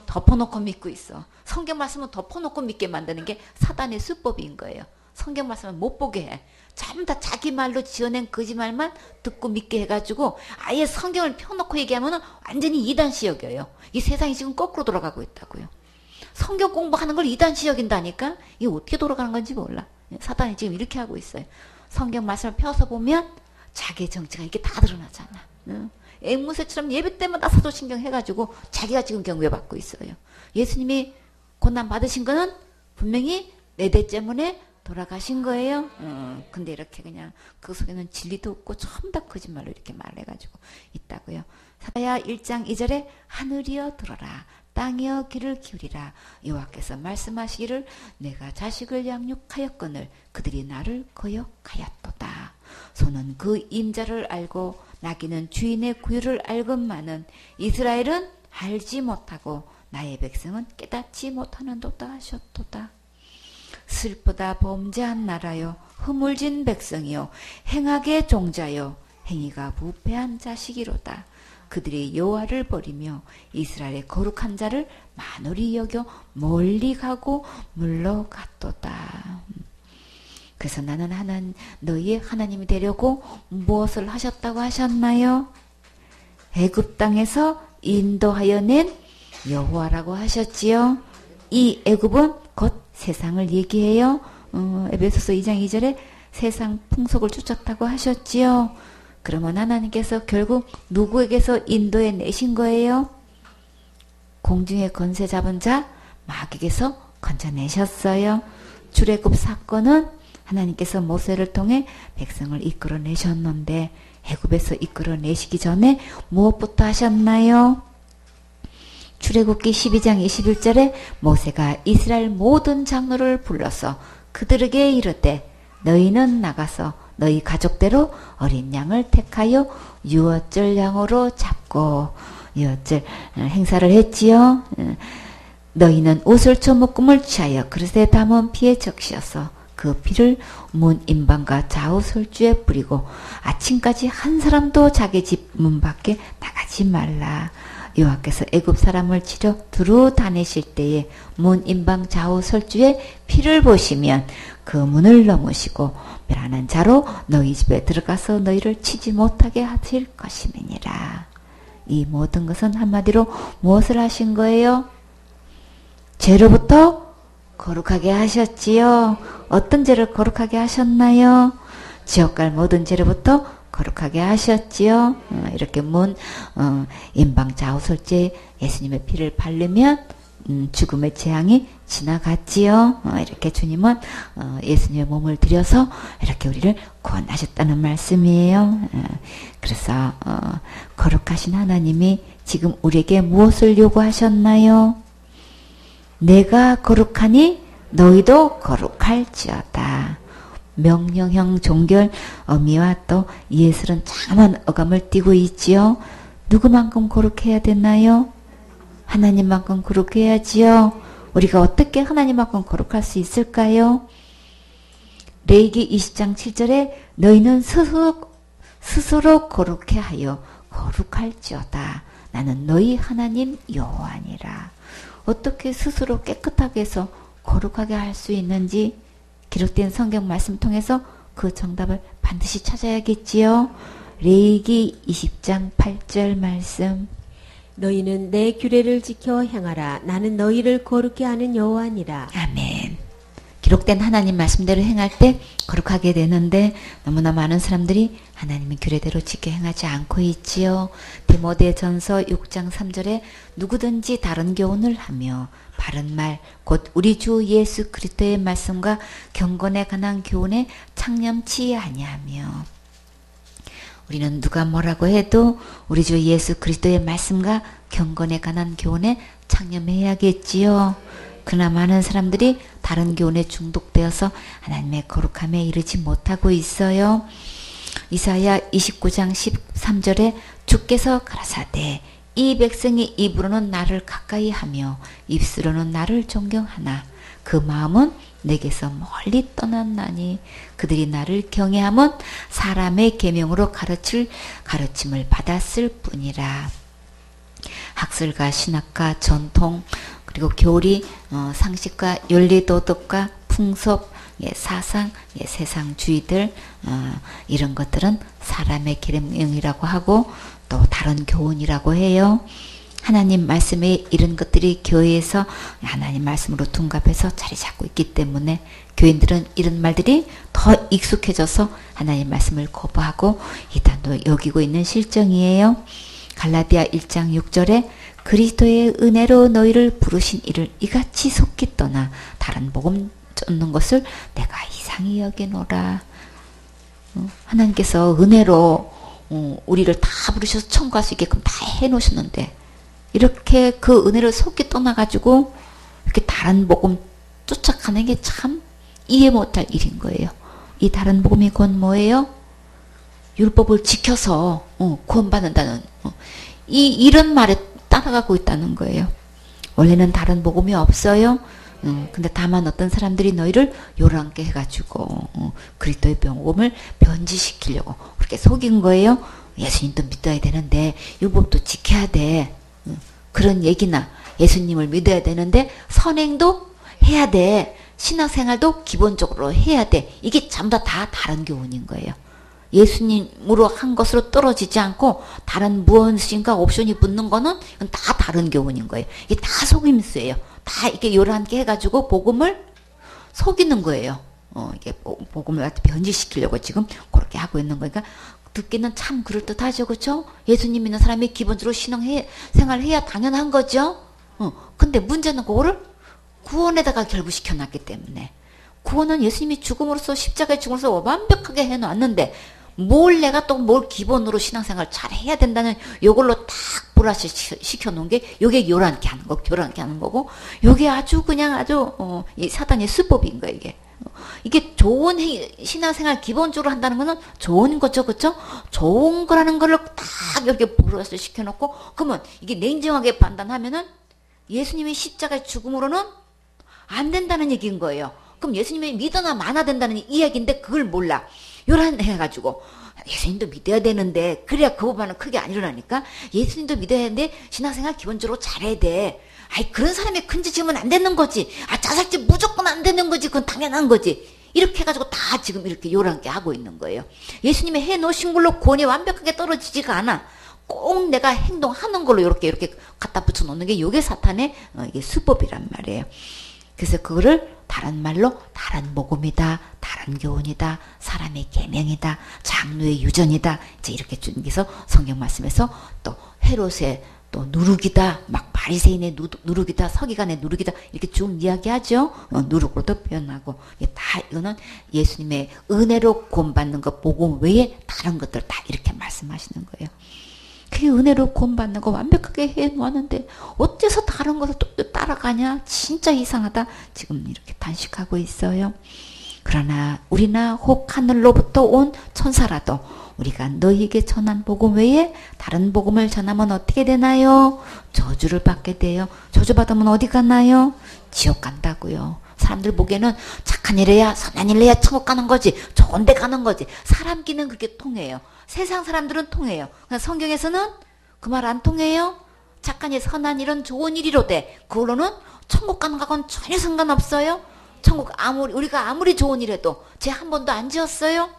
덮어놓고 믿고 있어. 성경 말씀은 덮어놓고 믿게 만드는 게 사단의 수법인 거예요. 성경 말씀은 못 보게 해. 전부 다 자기 말로 지어낸 거짓말만 듣고 믿게 해가지고 아예 성경을 펴놓고 얘기하면 완전히 이단시 여겨요. 이 세상이 지금 거꾸로 돌아가고 있다고요. 성경 공부하는 걸 이단시 여긴다니까? 이게 어떻게 돌아가는 건지 몰라. 사단이 지금 이렇게 하고 있어요. 성경 말씀을 펴서 보면 자기의 정체가 이렇게 다 드러나잖아. 앵무새처럼 예배 때마다 사도신경 해가지고 자기가 지금 경배받고 있어요. 예수님이 고난 받으신 거는 분명히 내 대 때문에 돌아가신 거예요. 근데 이렇게 그냥 그 속에는 진리도 없고 전부 다 거짓말로 이렇게 말해가지고 있다고요. 사야 1장 2절에 하늘이여 들어라, 땅이여 귀를 기울이라. 여호와께서 말씀하시기를 내가 자식을 양육하였거늘 그들이 나를 거역하였도다. 소는 그 임자를 알고 나귀는 주인의 구유를 알건만은 이스라엘은 알지 못하고 나의 백성은 깨닫지 못하는도다 하셨도다. 슬프다 범죄한 나라요, 허물진 백성이요, 행악의 종자요, 행위가 부패한 자식이로다. 그들이 여호와를 버리며 이스라엘의 거룩한 자를 만홀히 여겨 멀리 가고 물러갔도다. 그래서 나는 너희의 하나님이 되려고 무엇을 하셨다고 하셨나요? 애굽 땅에서 인도하여 낸 여호와라고 하셨지요. 이 애굽은 곧 세상을 얘기해요. 에베소서 2장 2절에 세상 풍속을 쫓았다고 하셨지요. 그러면 하나님께서 결국 누구에게서 인도해 내신 거예요? 공중의 권세 잡은 자 마귀에게서 건져내셨어요. 출애굽 사건은 하나님께서 모세를 통해 백성을 이끌어내셨는데 애굽에서 이끌어내시기 전에 무엇부터 하셨나요? 출애굽기 12장 21절에 모세가 이스라엘 모든 장로를 불러서 그들에게 이르되 너희는 나가서 너희 가족대로 어린 양을 택하여 유월절 양으로 잡고 유월절 행사를 했지요. 너희는 우슬초 묶음을 취하여 그릇에 담은 피에 적시어서 그 피를 문 임방과 좌우 설주에 뿌리고 아침까지 한 사람도 자기 집 문 밖에 나가지 말라. 여호와께서 애굽 사람을 치려 두루 다니실 때에 문 임방 좌우 설주에 피를 보시면 그 문을 넘으시고 멸하는 자로 너희 집에 들어가서 너희를 치지 못하게 하실 것임이니라. 이 모든 것은 한마디로 무엇을 하신 거예요? 죄로부터 거룩하게 하셨지요. 어떤 죄를 거룩하게 하셨나요? 지옥갈 모든 죄로부터 거룩하게 하셨지요. 이렇게 문 임방 좌우설주에 예수님의 피를 바르면 죽음의 재앙이 지나갔지요. 이렇게 주님은 예수님의 몸을 들여서 이렇게 우리를 구원하셨다는 말씀이에요. 그래서 거룩하신 하나님이 지금 우리에게 무엇을 요구하셨나요? 내가 거룩하니 너희도 거룩할지어다. 명령형 종결 어미와 또 예술은 참한 어감을 띠고 있지요. 누구만큼 거룩해야 되나요? 하나님만큼 거룩해야지요. 우리가 어떻게 하나님만큼 거룩할 수 있을까요? 레위기 20장 7절에 너희는 스스로 거룩해 하여 거룩할지어다. 나는 너희 하나님 여호와니라. 어떻게 스스로 깨끗하게 해서 거룩하게 할 수 있는지 기록된 성경 말씀 통해서 그 정답을 반드시 찾아야겠지요. 레위기 20장 8절 말씀. 너희는 내 규례를 지켜 행하라. 나는 너희를 거룩게 하는 여호와니라. 아멘. 기록된 하나님 말씀대로 행할 때 거룩하게 되는데 너무나 많은 사람들이 하나님의 규례대로 지켜 행하지 않고 있지요. 디모데전서 6장 3절에 누구든지 다른 교훈을 하며 바른 말 곧 우리 주 예수 그리스도의 말씀과 경건에 관한 교훈에 창념치 아니하며. 우리는 누가 뭐라고 해도 우리 주 예수 그리스도의 말씀과 경건에 관한 교훈에 창념해야겠지요. 그러나 많은 사람들이 다른 교훈에 중독되어서 하나님의 거룩함에 이르지 못하고 있어요. 이사야 29장 13절에 주께서 가라사대 이 백성이 입으로는 나를 가까이 하며 입술로는 나를 존경하나 그 마음은 내게서 멀리 떠났나니 그들이 나를 경외함은 사람의 계명으로 가르침을 받았을 뿐이라. 학설과 신학과 전통 그리고 교리, 상식과 윤리도덕과 풍속, 사상, 세상주의들 이런 것들은 사람의 계명이라고 하고 또 다른 교훈이라고 해요. 하나님 말씀에 이런 것들이 교회에서 하나님 말씀으로 둔갑해서 자리 잡고 있기 때문에 교인들은 이런 말들이 더 익숙해져서 하나님 말씀을 거부하고 이단도 여기고 있는 실정이에요. 갈라디아 1장 6절에 그리스도의 은혜로 너희를 부르신 이를 이같이 속기 떠나 다른 복음 쫓는 것을 내가 이상히 여기노라. 하나님께서 은혜로 우리를 다 부르셔서 천국할 수 있게끔 다 해놓으셨는데 이렇게 그 은혜를 속기 떠나가지고 이렇게 다른 복음 쫓아가는 게 참 이해 못할 일인 거예요. 이 다른 복음이 곧 뭐예요? 율법을 지켜서 구원받는다는 이런 말에 따라가고 있다는 거예요. 원래는 다른 복음이 없어요. 근데 다만 어떤 사람들이 너희를 요란케 해가지고 그리스도의 복음을 변질시키려고 그렇게 속인 거예요. 예수님도 믿어야 되는데 율법도 지켜야 돼. 그런 얘기나 예수님을 믿어야 되는데 선행도 해야 돼. 신앙생활도 기본적으로 해야 돼. 이게 전부 다 다른 교훈인 거예요. 예수님으로 한 것으로 떨어지지 않고 다른 무엇인가 옵션이 붙는 거는 다 다른 교훈인 거예요. 이게 다 속임수예요. 다 이렇게 요란하게 해가지고 복음을 속이는 거예요. 이게 복음을 변질시키려고 지금 그렇게 하고 있는 거니까 듣기는 참 그럴듯하죠, 그렇죠? 예수님 믿는 사람이 기본적으로 신앙생활을 해야 당연한 거죠. 근데 문제는 그거를 구원에다가 결부시켜 놨기 때문에 구원은 예수님이 죽음으로써 십자가의 죽음으로써 완벽하게 해놨는데 뭘 내가 또 뭘 기본으로 신앙생활 잘 해야 된다는 요걸로 딱 불화시 시켜놓은 게 요게 요란케 하는 거, 교란케 하는 거고 요게 아주 그냥 아주 이 사단의 수법인 거예요. 이게 좋은 신앙생활 기본적으로 한다는 거는 좋은 거죠, 그렇죠? 좋은 거라는 걸로 딱 이렇게 불화시 시켜놓고 그러면 이게 냉정하게 판단하면은 예수님의 십자가의 죽음으로는 안 된다는 얘기인 거예요. 그럼 예수님이 믿어나 마나 된다는 이야기인데 그걸 몰라. 요란해가지고 예수님도 믿어야 되는데 그래야 그 부분은 크게 안 일어나니까 예수님도 믿어야 되는데 신앙생활 기본적으로 잘해야 돼. 아이 그런 사람이 큰 짓 지으면 안 되는 거지. 자살짓 무조건 안 되는 거지. 그건 당연한 거지. 이렇게 해가지고 다 지금 이렇게 요란하게 하고 있는 거예요. 예수님이 해놓으신 걸로 구원이 완벽하게 떨어지지가 않아. 꼭 내가 행동하는 걸로 이렇게 갖다 붙여놓는 게 이게 사탄의 이게 수법이란 말이에요. 그래서 그거를 다른 말로 다른 복음이다, 다른 교훈이다, 사람의 계명이다, 장로의 유전이다. 이제 이렇게 준비해서 성경 말씀에서 또 헤롯의 또 누룩이다, 막 바리새인의 누룩이다, 서기관의 누룩이다 이렇게 쭉 이야기하죠. 누룩으로도 표현하고 다 이거는 예수님의 은혜로 구원받는 것 복음 외에 다른 것들 다 이렇게 말씀하시는 거예요. 그 은혜로 구원받는 거 완벽하게 해놓았는데 어째서 다른 것을 또 따라가냐? 진짜 이상하다. 지금 이렇게 단식하고 있어요. 그러나 우리나 혹 하늘로부터 온 천사라도 우리가 너희에게 전한 복음 외에 다른 복음을 전하면 어떻게 되나요? 저주를 받게 돼요. 저주받으면 어디 가나요? 지옥 간다고요. 사람들 보기에는 착한 일 해야 선한 일 해야 천국 가는 거지 좋은 데 가는 거지 사람 끼는 그렇게 통해요. 세상 사람들은 통해요. 성경에서는 그 말 안 통해요. 착한 일 선한 일은 좋은 일이로 돼. 그걸로는 천국 가는 거하고는 전혀 상관없어요. 천국 우리가 아무리 좋은 일 해도 죄 한 번도 안 지었어요.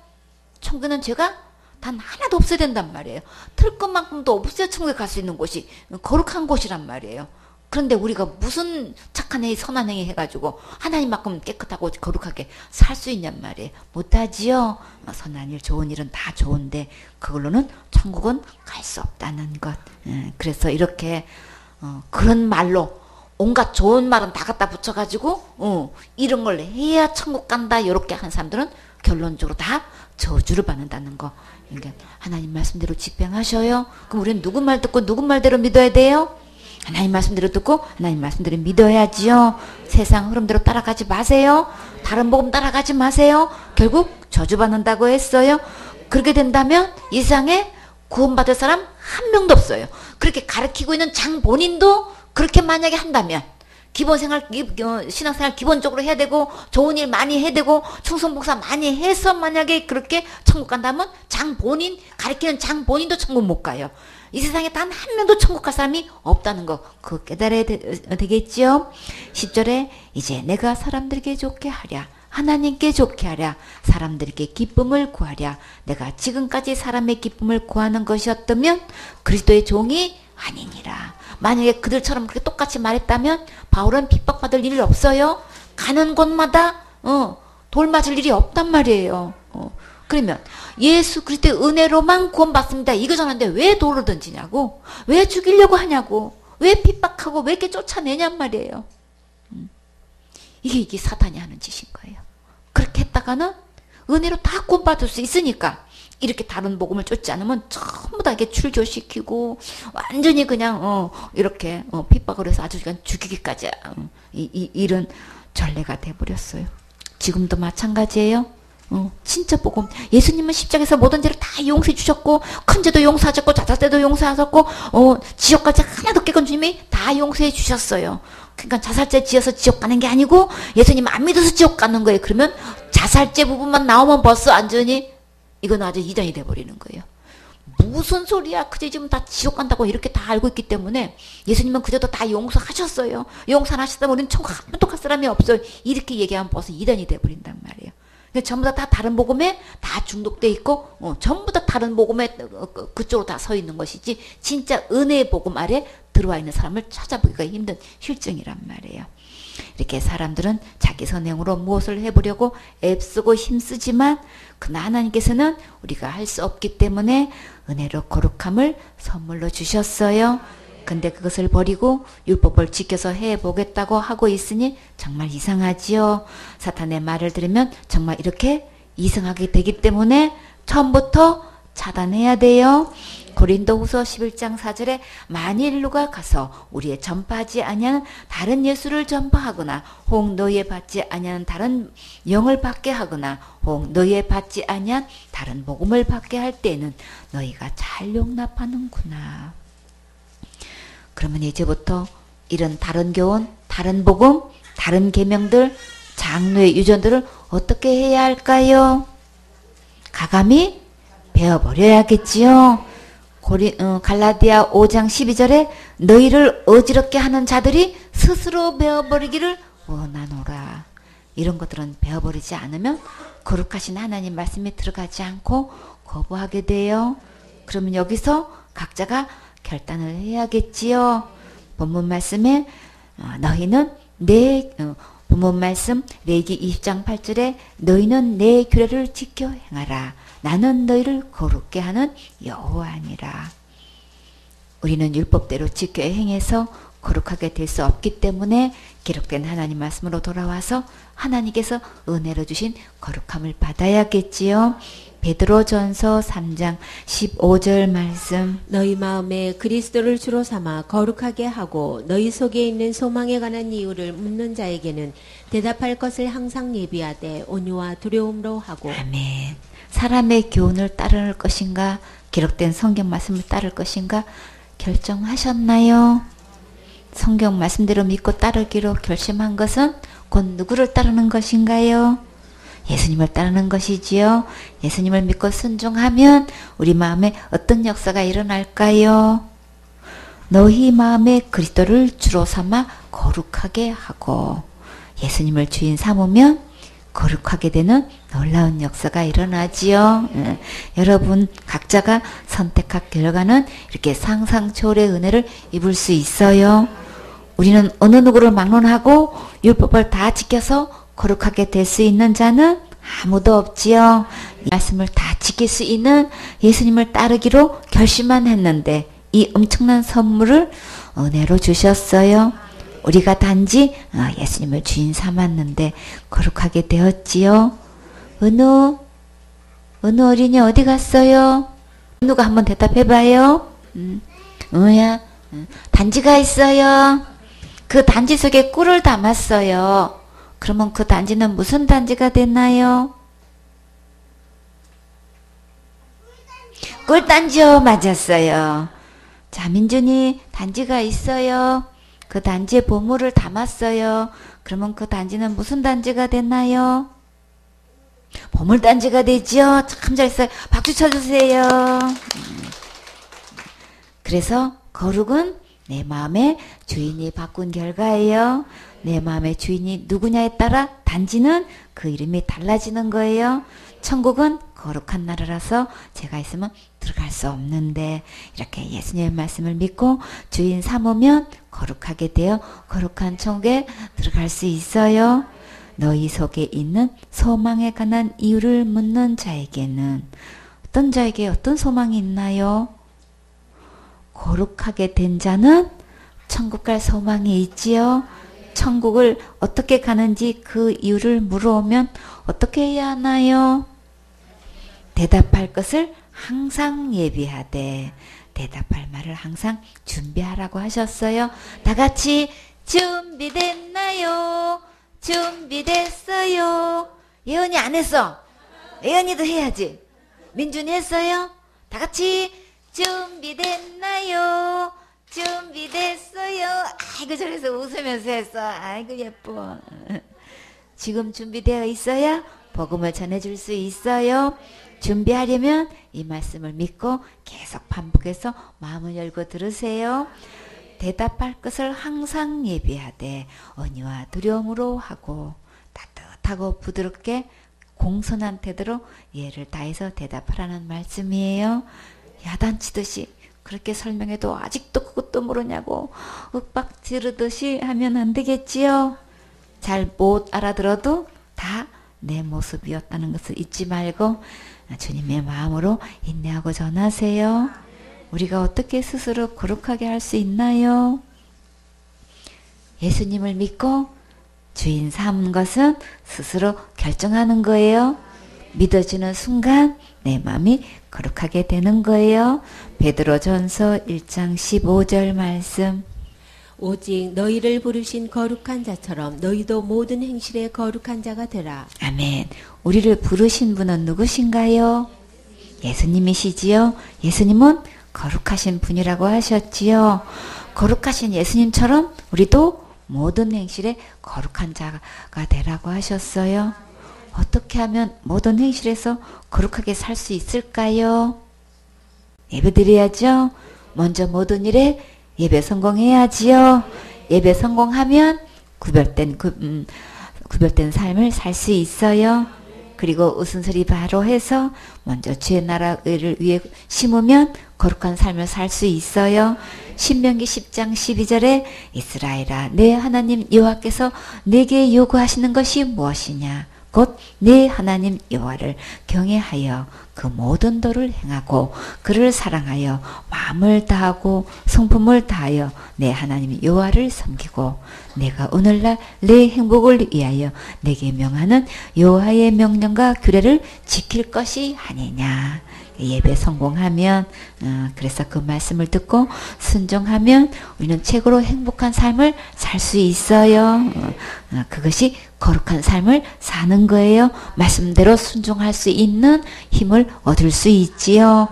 천국에는 죄가 단 하나도 없어야 된단 말이에요. 틀 것만큼도 없어야 천국에 갈 수 있는 곳이 거룩한 곳이란 말이에요. 그런데 우리가 무슨 착한 행위 선한 행위 해가지고 하나님만큼 깨끗하고 거룩하게 살 수 있냔 말이에요. 못하지요. 선한 일 좋은 일은 다 좋은데 그걸로는 천국은 갈 수 없다는 것. 그래서 이렇게 그런 말로 온갖 좋은 말은 다 갖다 붙여가지고 이런 걸 해야 천국 간다 이렇게 한 사람들은 결론적으로 다 저주를 받는다는 거. 그러니까 하나님 말씀대로 집행하셔요. 그럼 우리는 누구 말 듣고 누구 말대로 믿어야 돼요? 하나님 말씀대로 듣고 하나님 말씀대로 믿어야지요. 세상 흐름대로 따라가지 마세요. 다른 복음 따라가지 마세요. 결국 저주받는다고 했어요. 그렇게 된다면 이 세상에 구원받을 사람 한 명도 없어요. 그렇게 가르치고 있는 장 본인도 그렇게 만약에 한다면 신앙생활 기본적으로 해야 되고 좋은 일 많이 해야 되고 충성복사 많이 해서 만약에 그렇게 천국 간다면 장 본인 가르치는 장 본인도 천국 못 가요. 이 세상에 단 한 명도 천국 갈 사람이 없다는 거 그거 깨달아야 되겠죠. 10절에 이제 내가 사람들에게 좋게 하랴 하나님께 좋게 하랴 사람들에게 기쁨을 구하랴 내가 지금까지 사람의 기쁨을 구하는 것이었다면 그리스도의 종이 아니니라. 만약에 그들처럼 그렇게 똑같이 말했다면 바울은 핍박받을 일이 없어요. 가는 곳마다 돌 맞을 일이 없단 말이에요. 그러면 예수 그리스도의 은혜로만 구원받습니다. 이거 전하는데 왜 돌을 던지냐고? 왜 죽이려고 하냐고? 왜 핍박하고 왜 이렇게 쫓아내냔 말이에요. 이게 사탄이 하는 짓인 거예요. 그렇게 했다가는 은혜로 다 구원받을 수 있으니까 이렇게 다른 복음을 쫓지 않으면 전부 다 이렇게 출교시키고 완전히 그냥 이렇게 핍박을 해서 아주 그냥 죽이기까지 이런 전례가 돼버렸어요. 지금도 마찬가지예요. 진짜 복음. 예수님은 십자가에서 모든 죄를 다 용서해 주셨고 큰 죄도 용서하셨고 자살 때도 용서하셨고 지옥까지 하나도 깨건 주님이 다 용서해 주셨어요. 그러니까 자살죄 지어서 지옥 가는 게 아니고 예수님 안 믿어서 지옥 가는 거예요. 그러면 자살죄 부분만 나오면 벌써 완전히 이건 아주 이단이 돼버리는 거예요. 무슨 소리야. 그저 지금 다 지옥 간다고 이렇게 다 알고 있기 때문에 예수님은 그저도 다 용서하셨어요. 용서 안 하셨다면 우리는 천국 한 번도 갈 사람이 없어요. 이렇게 얘기하면 벌써 이단이 돼버린단 말이에요. 전부 다 다른 복음에 다 중독돼 있고 전부 다 다른 복음에 그쪽으로 다 서 있는 것이지 진짜 은혜의 복음 아래 들어와 있는 사람을 찾아보기가 힘든 실정이란 말이에요. 이렇게 사람들은 자기 선행으로 무엇을 해보려고 애쓰고 힘쓰지만 그러나 하나님께서는 우리가 할 수 없기 때문에 은혜로 거룩함을 선물로 주셨어요. 근데 그것을 버리고 율법을 지켜서 해보겠다고 하고 있으니 정말 이상하지요. 사탄의 말을 들으면 정말 이렇게 이상하게 되기 때문에 처음부터 차단해야 돼요. 고린도후서 11장 4절에 만일 누가 가서 우리의 전파하지 아니하는 다른 예수를 전파하거나 혹 너희의 받지 아니하는 다른 영을 받게 하거나 혹 너희의 받지 아니한 다른 복음을 받게 할 때에는 너희가 잘 용납하는구나. 그러면 이제부터 이런 다른 교훈, 다른 복음, 다른 계명들, 장로의 유전들을 어떻게 해야 할까요? 가감히 배워버려야겠지요. 갈라디아 5장 12절에 너희를 어지럽게 하는 자들이 스스로 배워버리기를 원하노라. 이런 것들은 배워버리지 않으면 거룩하신 하나님 말씀에 들어가지 않고 거부하게 돼요. 그러면 여기서 각자가 결단을 해야겠지요. 본문 말씀에 너희는 본문 말씀 레위기 20장 8절에 너희는 내 규례를 지켜 행하라. 나는 너희를 거룩게 하는 여호와니라. 우리는 율법대로 지켜 행해서 거룩하게 될 수 없기 때문에 기록된 하나님 말씀으로 돌아와서 하나님께서 은혜로 주신 거룩함을 받아야겠지요. 베드로전서 3장 15절 말씀. 너희 마음에 그리스도를 주로 삼아 거룩하게 하고 너희 속에 있는 소망에 관한 이유를 묻는 자에게는 대답할 것을 항상 예비하되 온유와 두려움으로 하고. 아멘. 사람의 교훈을 따를 것인가 기록된 성경 말씀을 따를 것인가 결정하셨나요? 성경 말씀대로 믿고 따르기로 결심한 것은 곧 누구를 따르는 것인가요? 예수님을 따르는 것이지요. 예수님을 믿고 순종하면 우리 마음에 어떤 역사가 일어날까요? 너희 마음에 그리스도를 주로 삼아 거룩하게 하고 예수님을 주인 삼으면 거룩하게 되는 놀라운 역사가 일어나지요. 여러분 각자가 선택한 결과는 이렇게 상상 초월의 은혜를 입을 수 있어요. 우리는 어느 누구를 막론하고 율법을 다 지켜서 거룩하게 될 수 있는 자는 아무도 없지요. 이 말씀을 다 지킬 수 있는 예수님을 따르기로 결심만 했는데 이 엄청난 선물을 은혜로 주셨어요. 우리가 단지 예수님을 주인 삼았는데 거룩하게 되었지요. 은우 어린이 어디 갔어요? 은우가 한번 대답해봐요. 은우야, 단지가 있어요. 그 단지 속에 꿀을 담았어요. 그러면 그 단지는 무슨 단지가 됐나요? 꿀단지요. 맞았어요. 자, 민준이 단지가 있어요. 그 단지에 보물을 담았어요. 그러면 그 단지는 무슨 단지가 됐나요? 보물단지가 되죠. 참 잘했어요. 박수 쳐주세요. 그래서 거룩은 내 마음의 주인이 바꾼 결과예요. 내 마음의 주인이 누구냐에 따라 단지는 그 이름이 달라지는 거예요. 천국은 거룩한 나라라서 제가 있으면 들어갈 수 없는데 이렇게 예수님의 말씀을 믿고 주인 삼으면 거룩하게 되어 거룩한 천국에 들어갈 수 있어요. 너희 속에 있는 소망에 관한 이유를 묻는 자에게는 어떤 자에게 어떤 소망이 있나요? 거룩하게 된 자는 천국 갈 소망이 있지요. 천국을 어떻게 가는지 그 이유를 물어오면 어떻게 해야 하나요? 대답할 것을 항상 예비하되, 대답할 말을 항상 준비하라고 하셨어요. 다 같이 준비됐나요? 준비됐어요. 예언이 안 했어. 예언이도 해야지. 민준이 했어요? 다 같이 준비됐나요? 준비됐어요. 아이고 저래서 웃으면서 했어. 아이고 예뻐. 지금 준비되어 있어요? 복음을 전해줄 수 있어요? 준비하려면 이 말씀을 믿고 계속 반복해서 마음을 열고 들으세요. 대답할 것을 항상 예비하되 언의와 두려움으로 하고 따뜻하고 부드럽게 공손한 태도로 예를 다해서 대답하라는 말씀이에요. 야단치듯이 그렇게 설명해도 아직도 그것도 모르냐고 윽박 지르듯이 하면 안 되겠지요. 잘 못 알아들어도 다 내 모습이었다는 것을 잊지 말고 주님의 마음으로 인내하고 전하세요. 우리가 어떻게 스스로 거룩하게 할 수 있나요? 예수님을 믿고 주인 삼은 것은 스스로 결정하는 거예요. 믿어지는 순간 내 마음이 거룩하게 되는 거예요. 베드로전서 1장 15절 말씀. 오직 너희를 부르신 거룩한 자처럼 너희도 모든 행실에 거룩한 자가 되라. 아멘. 우리를 부르신 분은 누구신가요? 예수님이시지요. 예수님은 거룩하신 분이라고 하셨지요. 거룩하신 예수님처럼 우리도 모든 행실에 거룩한 자가 되라고 하셨어요. 어떻게 하면 모든 행실에서 거룩하게 살 수 있을까요? 예배드려야죠. 먼저 모든 일에 예배 성공해야지요. 예배 성공하면 구별된 삶을 살 수 있어요. 그리고 웃음소리 바로 해서 먼저 주의 나라를 위해 심으면 거룩한 삶을 살 수 있어요. 신명기 10장 12절에 이스라엘아 내 하나님 여호와께서 내게 요구하시는 것이 무엇이냐? 곧 내 하나님 여호와를 경외하여 그 모든 도를 행하고 그를 사랑하여 마음을 다하고 성품을 다하여 내 하나님 여호와를 섬기고 내가 오늘날 내 행복을 위하여 내게 명하는 여호와의 명령과 규례를 지킬 것이 아니냐. 예배 성공하면 그래서 그 말씀을 듣고 순종하면 우리는 최고로 행복한 삶을 살 수 있어요. 그것이 거룩한 삶을 사는 거예요. 말씀대로 순종할 수 있는 힘을 얻을 수 있지요.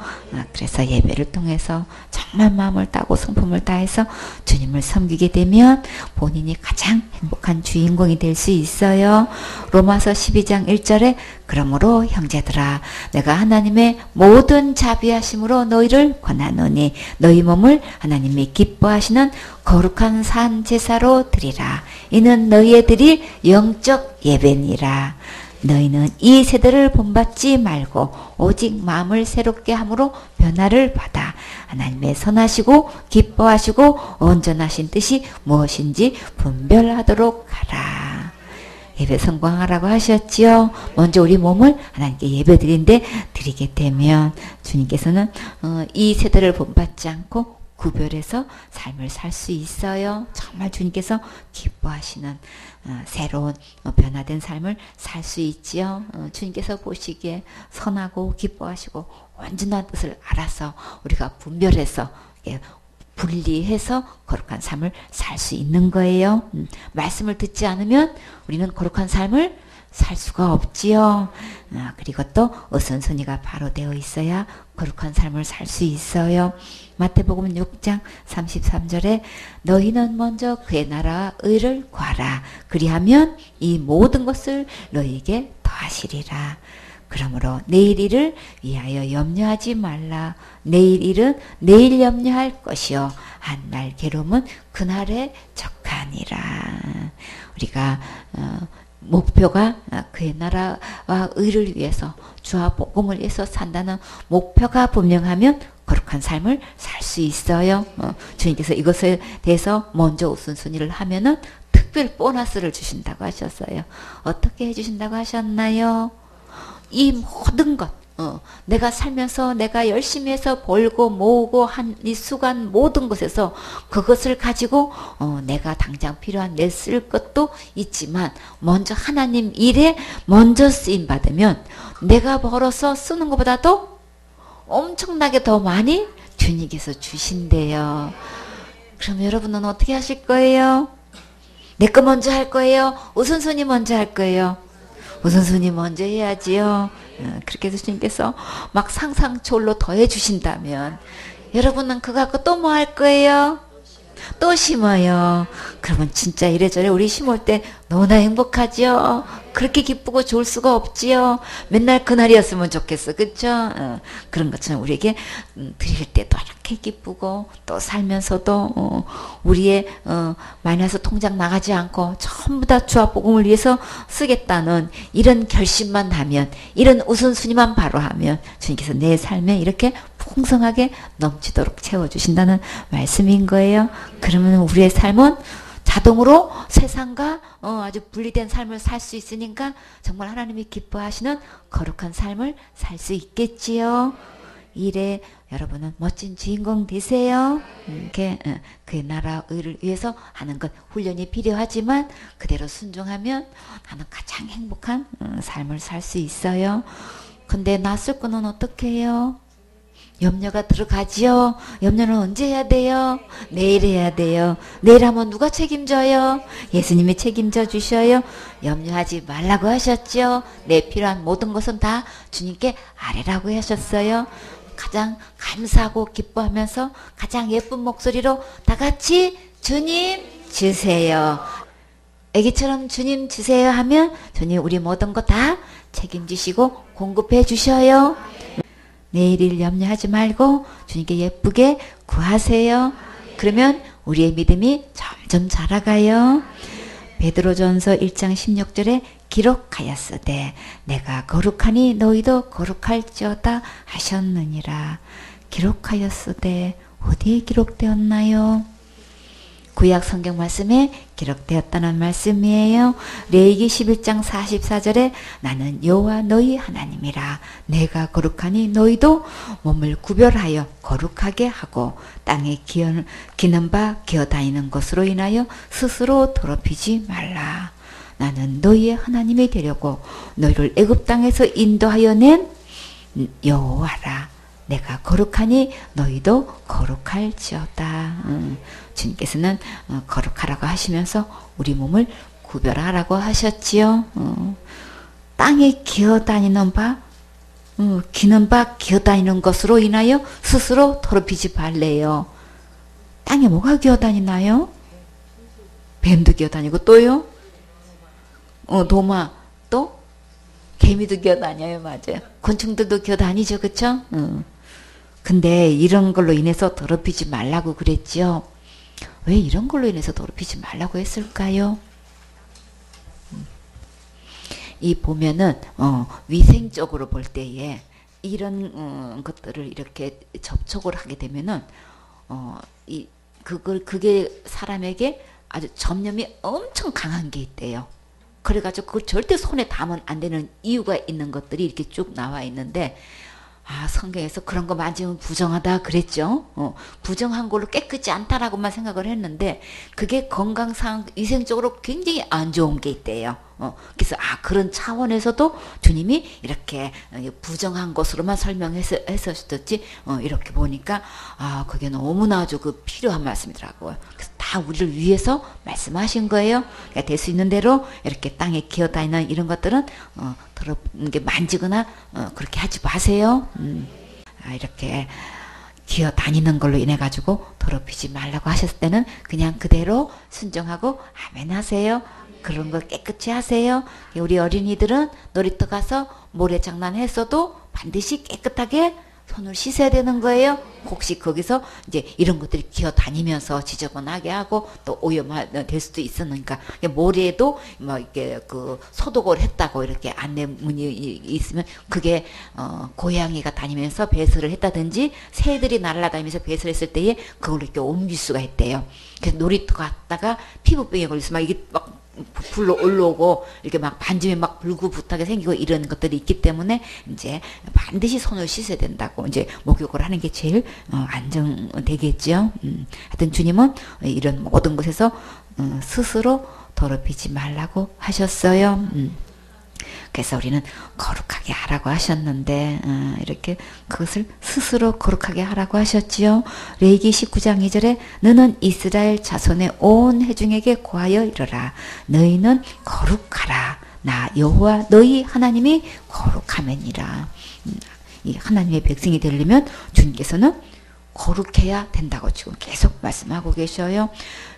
그래서 예배를 통해서 정말 마음을 다하고 성품을 다해서 주님을 섬기게 되면 본인이 가장 행복한 주인공이 될 수 있어요. 로마서 12장 1절에 그러므로 형제들아 내가 하나님의 모든 자비하심으로 너희를 권하노니 너희 몸을 하나님이 기뻐하시는 거룩한 산 제사로 드리라. 이는 너희의 드릴 영적 예배니라. 너희는 이 세대를 본받지 말고 오직 마음을 새롭게 함으로 변화를 받아 하나님의 선하시고 기뻐하시고 온전하신 뜻이 무엇인지 분별하도록 하라. 예배 성공하라고 하셨지요. 먼저 우리 몸을 하나님께 예배 드리게 되면 주님께서는 이 세대를 본받지 않고 구별해서 삶을 살 수 있어요. 정말 주님께서 기뻐하시는 새로운 변화된 삶을 살 수 있지요. 주님께서 보시기에 선하고 기뻐하시고 온전한 뜻을 알아서 우리가 분별해서 분리해서 거룩한 삶을 살 수 있는 거예요. 말씀을 듣지 않으면 우리는 거룩한 삶을 살 수가 없지요. 그리고 또 어선선이가 바로 되어 있어야 거룩한 삶을 살 수 있어요. 마태복음 6장 33절에 너희는 먼저 그의 나라와 의를 구하라. 그리하면 이 모든 것을 너희에게 더하시리라. 그러므로 내일 일을 위하여 염려하지 말라. 내일 일은 내일 염려할 것이요 한날 괴로움은 그날에 적하니라. 우리가 목표가 그의 나라와 의를 위해서 주와 복음을 위해서 산다는 목표가 분명하면 거룩한 삶을 살 수 있어요. 주님께서 이것에 대해서 먼저 우선순위를 하면은 특별 보너스를 주신다고 하셨어요. 어떻게 해주신다고 하셨나요? 이 모든 것, 내가 살면서 내가 열심히 해서 벌고 모으고 한 이 수간 모든 것에서 그것을 가지고 내가 당장 필요한 내 쓸 것도 있지만 먼저 하나님 일에 먼저 쓰임 받으면 내가 벌어서 쓰는 것보다도 엄청나게 더 많이 주님께서 주신대요. 그럼 여러분은 어떻게 하실 거예요? 내 거 먼저 할 거예요? 우선순위 먼저 할 거예요? 우선순위 먼저 해야지요. 그렇게 해서 주님께서 막 상상초월로 더해 주신다면 여러분은 그거 갖고 또 뭐 할 거예요? 또 심어요. 그러면 진짜 이래저래 우리 심을 때 너무나 행복하죠. 그렇게 기쁘고 좋을 수가 없지요. 맨날 그날이었으면 좋겠어. 그쵸? 그런 것처럼 우리에게 드릴 때도 이렇게 기쁘고 또 살면서도 우리의 마이너스 통장 나가지 않고 전부 다 주와 복음을 위해서 쓰겠다는 이런 결심만 하면, 이런 우선순위만 바로 하면 주님께서 내 삶에 이렇게 풍성하게 넘치도록 채워주신다는 말씀인 거예요. 그러면 우리의 삶은 자동으로 세상과 아주 분리된 삶을 살 수 있으니까 정말 하나님이 기뻐하시는 거룩한 삶을 살 수 있겠지요. 일에 여러분은 멋진 주인공 되세요. 이렇게 그의 나라 의를 위해서 하는 것 훈련이 필요하지만 그대로 순종하면 나는 가장 행복한 삶을 살 수 있어요. 근데 낯설 거는 어떻게 해요? 염려가 들어가지요. 염려는 언제 해야 돼요? 내일 해야 돼요. 내일 하면 누가 책임져요? 예수님이 책임져 주셔요. 염려하지 말라고 하셨죠. 내 필요한 모든 것은 다 주님께 아뢰라고 하셨어요. 가장 감사하고 기뻐하면서 가장 예쁜 목소리로 다 같이 주님 주세요. 애기처럼 주님 주세요 하면 주님 우리 모든 거 다 책임지시고 공급해 주셔요. 내일을 염려하지 말고 주님께 예쁘게 구하세요. 그러면 우리의 믿음이 점점 자라가요. 베드로전서 1장 16절에 기록하였으되 내가 거룩하니 너희도 거룩할지어다 하셨느니라. 기록하였으되 어디에 기록되었나요? 구약 성경 말씀에 기록되었다는 말씀이에요. 레위기 11장 44절에 나는 여호와 너희 하나님이라. 내가 거룩하니 너희도 몸을 구별하여 거룩하게 하고 땅에 기는 바 기어다니는 것으로 인하여 스스로 더럽히지 말라. 나는 너희의 하나님이 되려고 너희를 애굽 땅에서 인도하여 낸 여호와라. 내가 거룩하니 너희도 거룩할지어다. 주님께서는 거룩하라고 하시면서 우리 몸을 구별하라고 하셨지요. 땅에 기어다니는 바, 기는 바 기어다니는 것으로 인하여 스스로 더럽히지 말래요. 땅에 뭐가 기어다니나요? 뱀도 기어다니고 또요? 도마, 또? 개미도 기어다녀요. 맞아요. 곤충들도 기어다니죠. 그쵸? 근데 이런 걸로 인해서 더럽히지 말라고 그랬죠. 왜 이런 걸로 인해서 더럽히지 말라고 했을까요? 이 보면은 위생적으로 볼 때에 이런 것들을 이렇게 접촉을 하게 되면은 그게 사람에게 아주 접념이 엄청 강한 게 있대요. 그래가지고 그걸 절대 손에 닿으면 안 되는 이유가 있는 것들이 이렇게 쭉 나와 있는데, 성경에서 그런 거 만지면 부정하다 그랬죠. 부정한 걸로 깨끗이 않다라고만 생각을 했는데 그게 건강상 위생적으로 굉장히 안 좋은 게 있대요. 그래서 그런 차원에서도 주님이 이렇게 부정한 것으로만 설명했었지 이렇게 보니까 그게 너무나 아주 필요한 말씀이더라고요. 그래서 다 우리를 위해서 말씀하신 거예요. 그러니까 될 수 있는 대로 이렇게 땅에 기어다니는 이런 것들은 더럽게 만지거나 그렇게 하지 마세요. 이렇게 기어다니는 걸로 인해 가지고 더럽히지 말라고 하셨을 때는 그냥 그대로 순종하고 아멘 하세요. 그런 걸 깨끗이 하세요. 우리 어린이들은 놀이터 가서 모래장난 했어도 반드시 깨끗하게 손을 씻어야 되는 거예요. 혹시 거기서 이제 이런 것들이 기어 다니면서 지저분하게 하고 또 오염될 수도 있으니까 모래도 뭐 이렇게 그 소독을 했다고 이렇게 안내문이 있으면 그게 고양이가 다니면서 배설을 했다든지 새들이 날아다니면서 배설했을 때에 그걸 이렇게 옮길 수가 있대요. 그래서 놀이터 갔다가 피부병에 걸려서 막 이게 막 불로 올라오고 이렇게 막 반쯤에 막 불구부탁하게 생기고 이런 것들이 있기 때문에 이제 반드시 손을 씻어야 된다고 이제 목욕을 하는 게 제일 안정되겠죠. 하여튼 주님은 이런 모든 것에서 스스로 더럽히지 말라고 하셨어요. 그래서 우리는 거룩하게 하라고 하셨는데 이렇게 그것을 스스로 거룩하게 하라고 하셨지요. 레위기 19장 2절에 너는 이스라엘 자손의 온 회중에게 고하여 이르라. 너희는 거룩하라. 나 여호와 너희 하나님이 거룩함이니라. 이 하나님의 백성이 되려면 주님께서는 거룩해야 된다고 지금 계속 말씀하고 계셔요.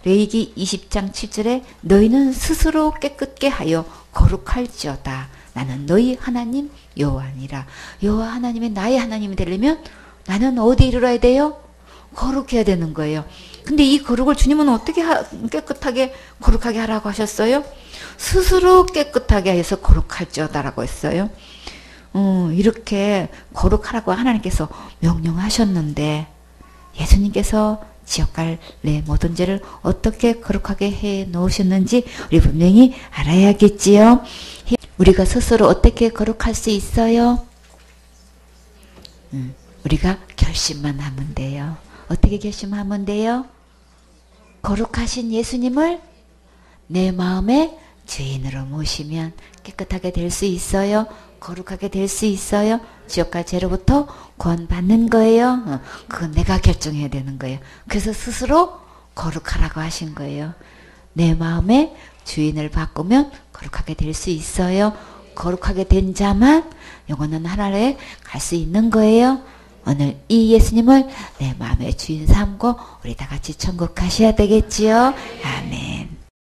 레위기 20장 7절에 너희는 스스로 깨끗게 하여 거룩할지어다. 나는 너희 하나님 여호와니라. 여호와 하나님이 나의 하나님이 되려면 나는 어디에 이르러야 돼요? 거룩해야 되는 거예요. 근데 이 거룩을 주님은 어떻게 깨끗하게 거룩하게 하라고 하셨어요? 스스로 깨끗하게 해서 거룩할지어다라고 했어요. 이렇게 거룩하라고 하나님께서 명령하셨는데 예수님께서 지옥갈 내 모든 죄를 어떻게 거룩하게 해 놓으셨는지 우리 분명히 알아야겠지요. 우리가 스스로 어떻게 거룩할 수 있어요? 우리가 결심만 하면 돼요. 어떻게 결심하면 돼요? 거룩하신 예수님을 내 마음의 주인으로 모시면 깨끗하게 될 수 있어요. 거룩하게 될 수 있어요. 지옥과 죄로부터 구원받는 거예요. 그건 내가 결정해야 되는 거예요. 그래서 스스로 거룩하라고 하신 거예요. 내 마음의 주인을 바꾸면 거룩하게 될 수 있어요. 거룩하게 된 자만 영원한 하나님에 갈 수 있는 거예요. 오늘 이 예수님을 내 마음의 주인 삼고 우리 다 같이 천국 가셔야 되겠지요. 아멘.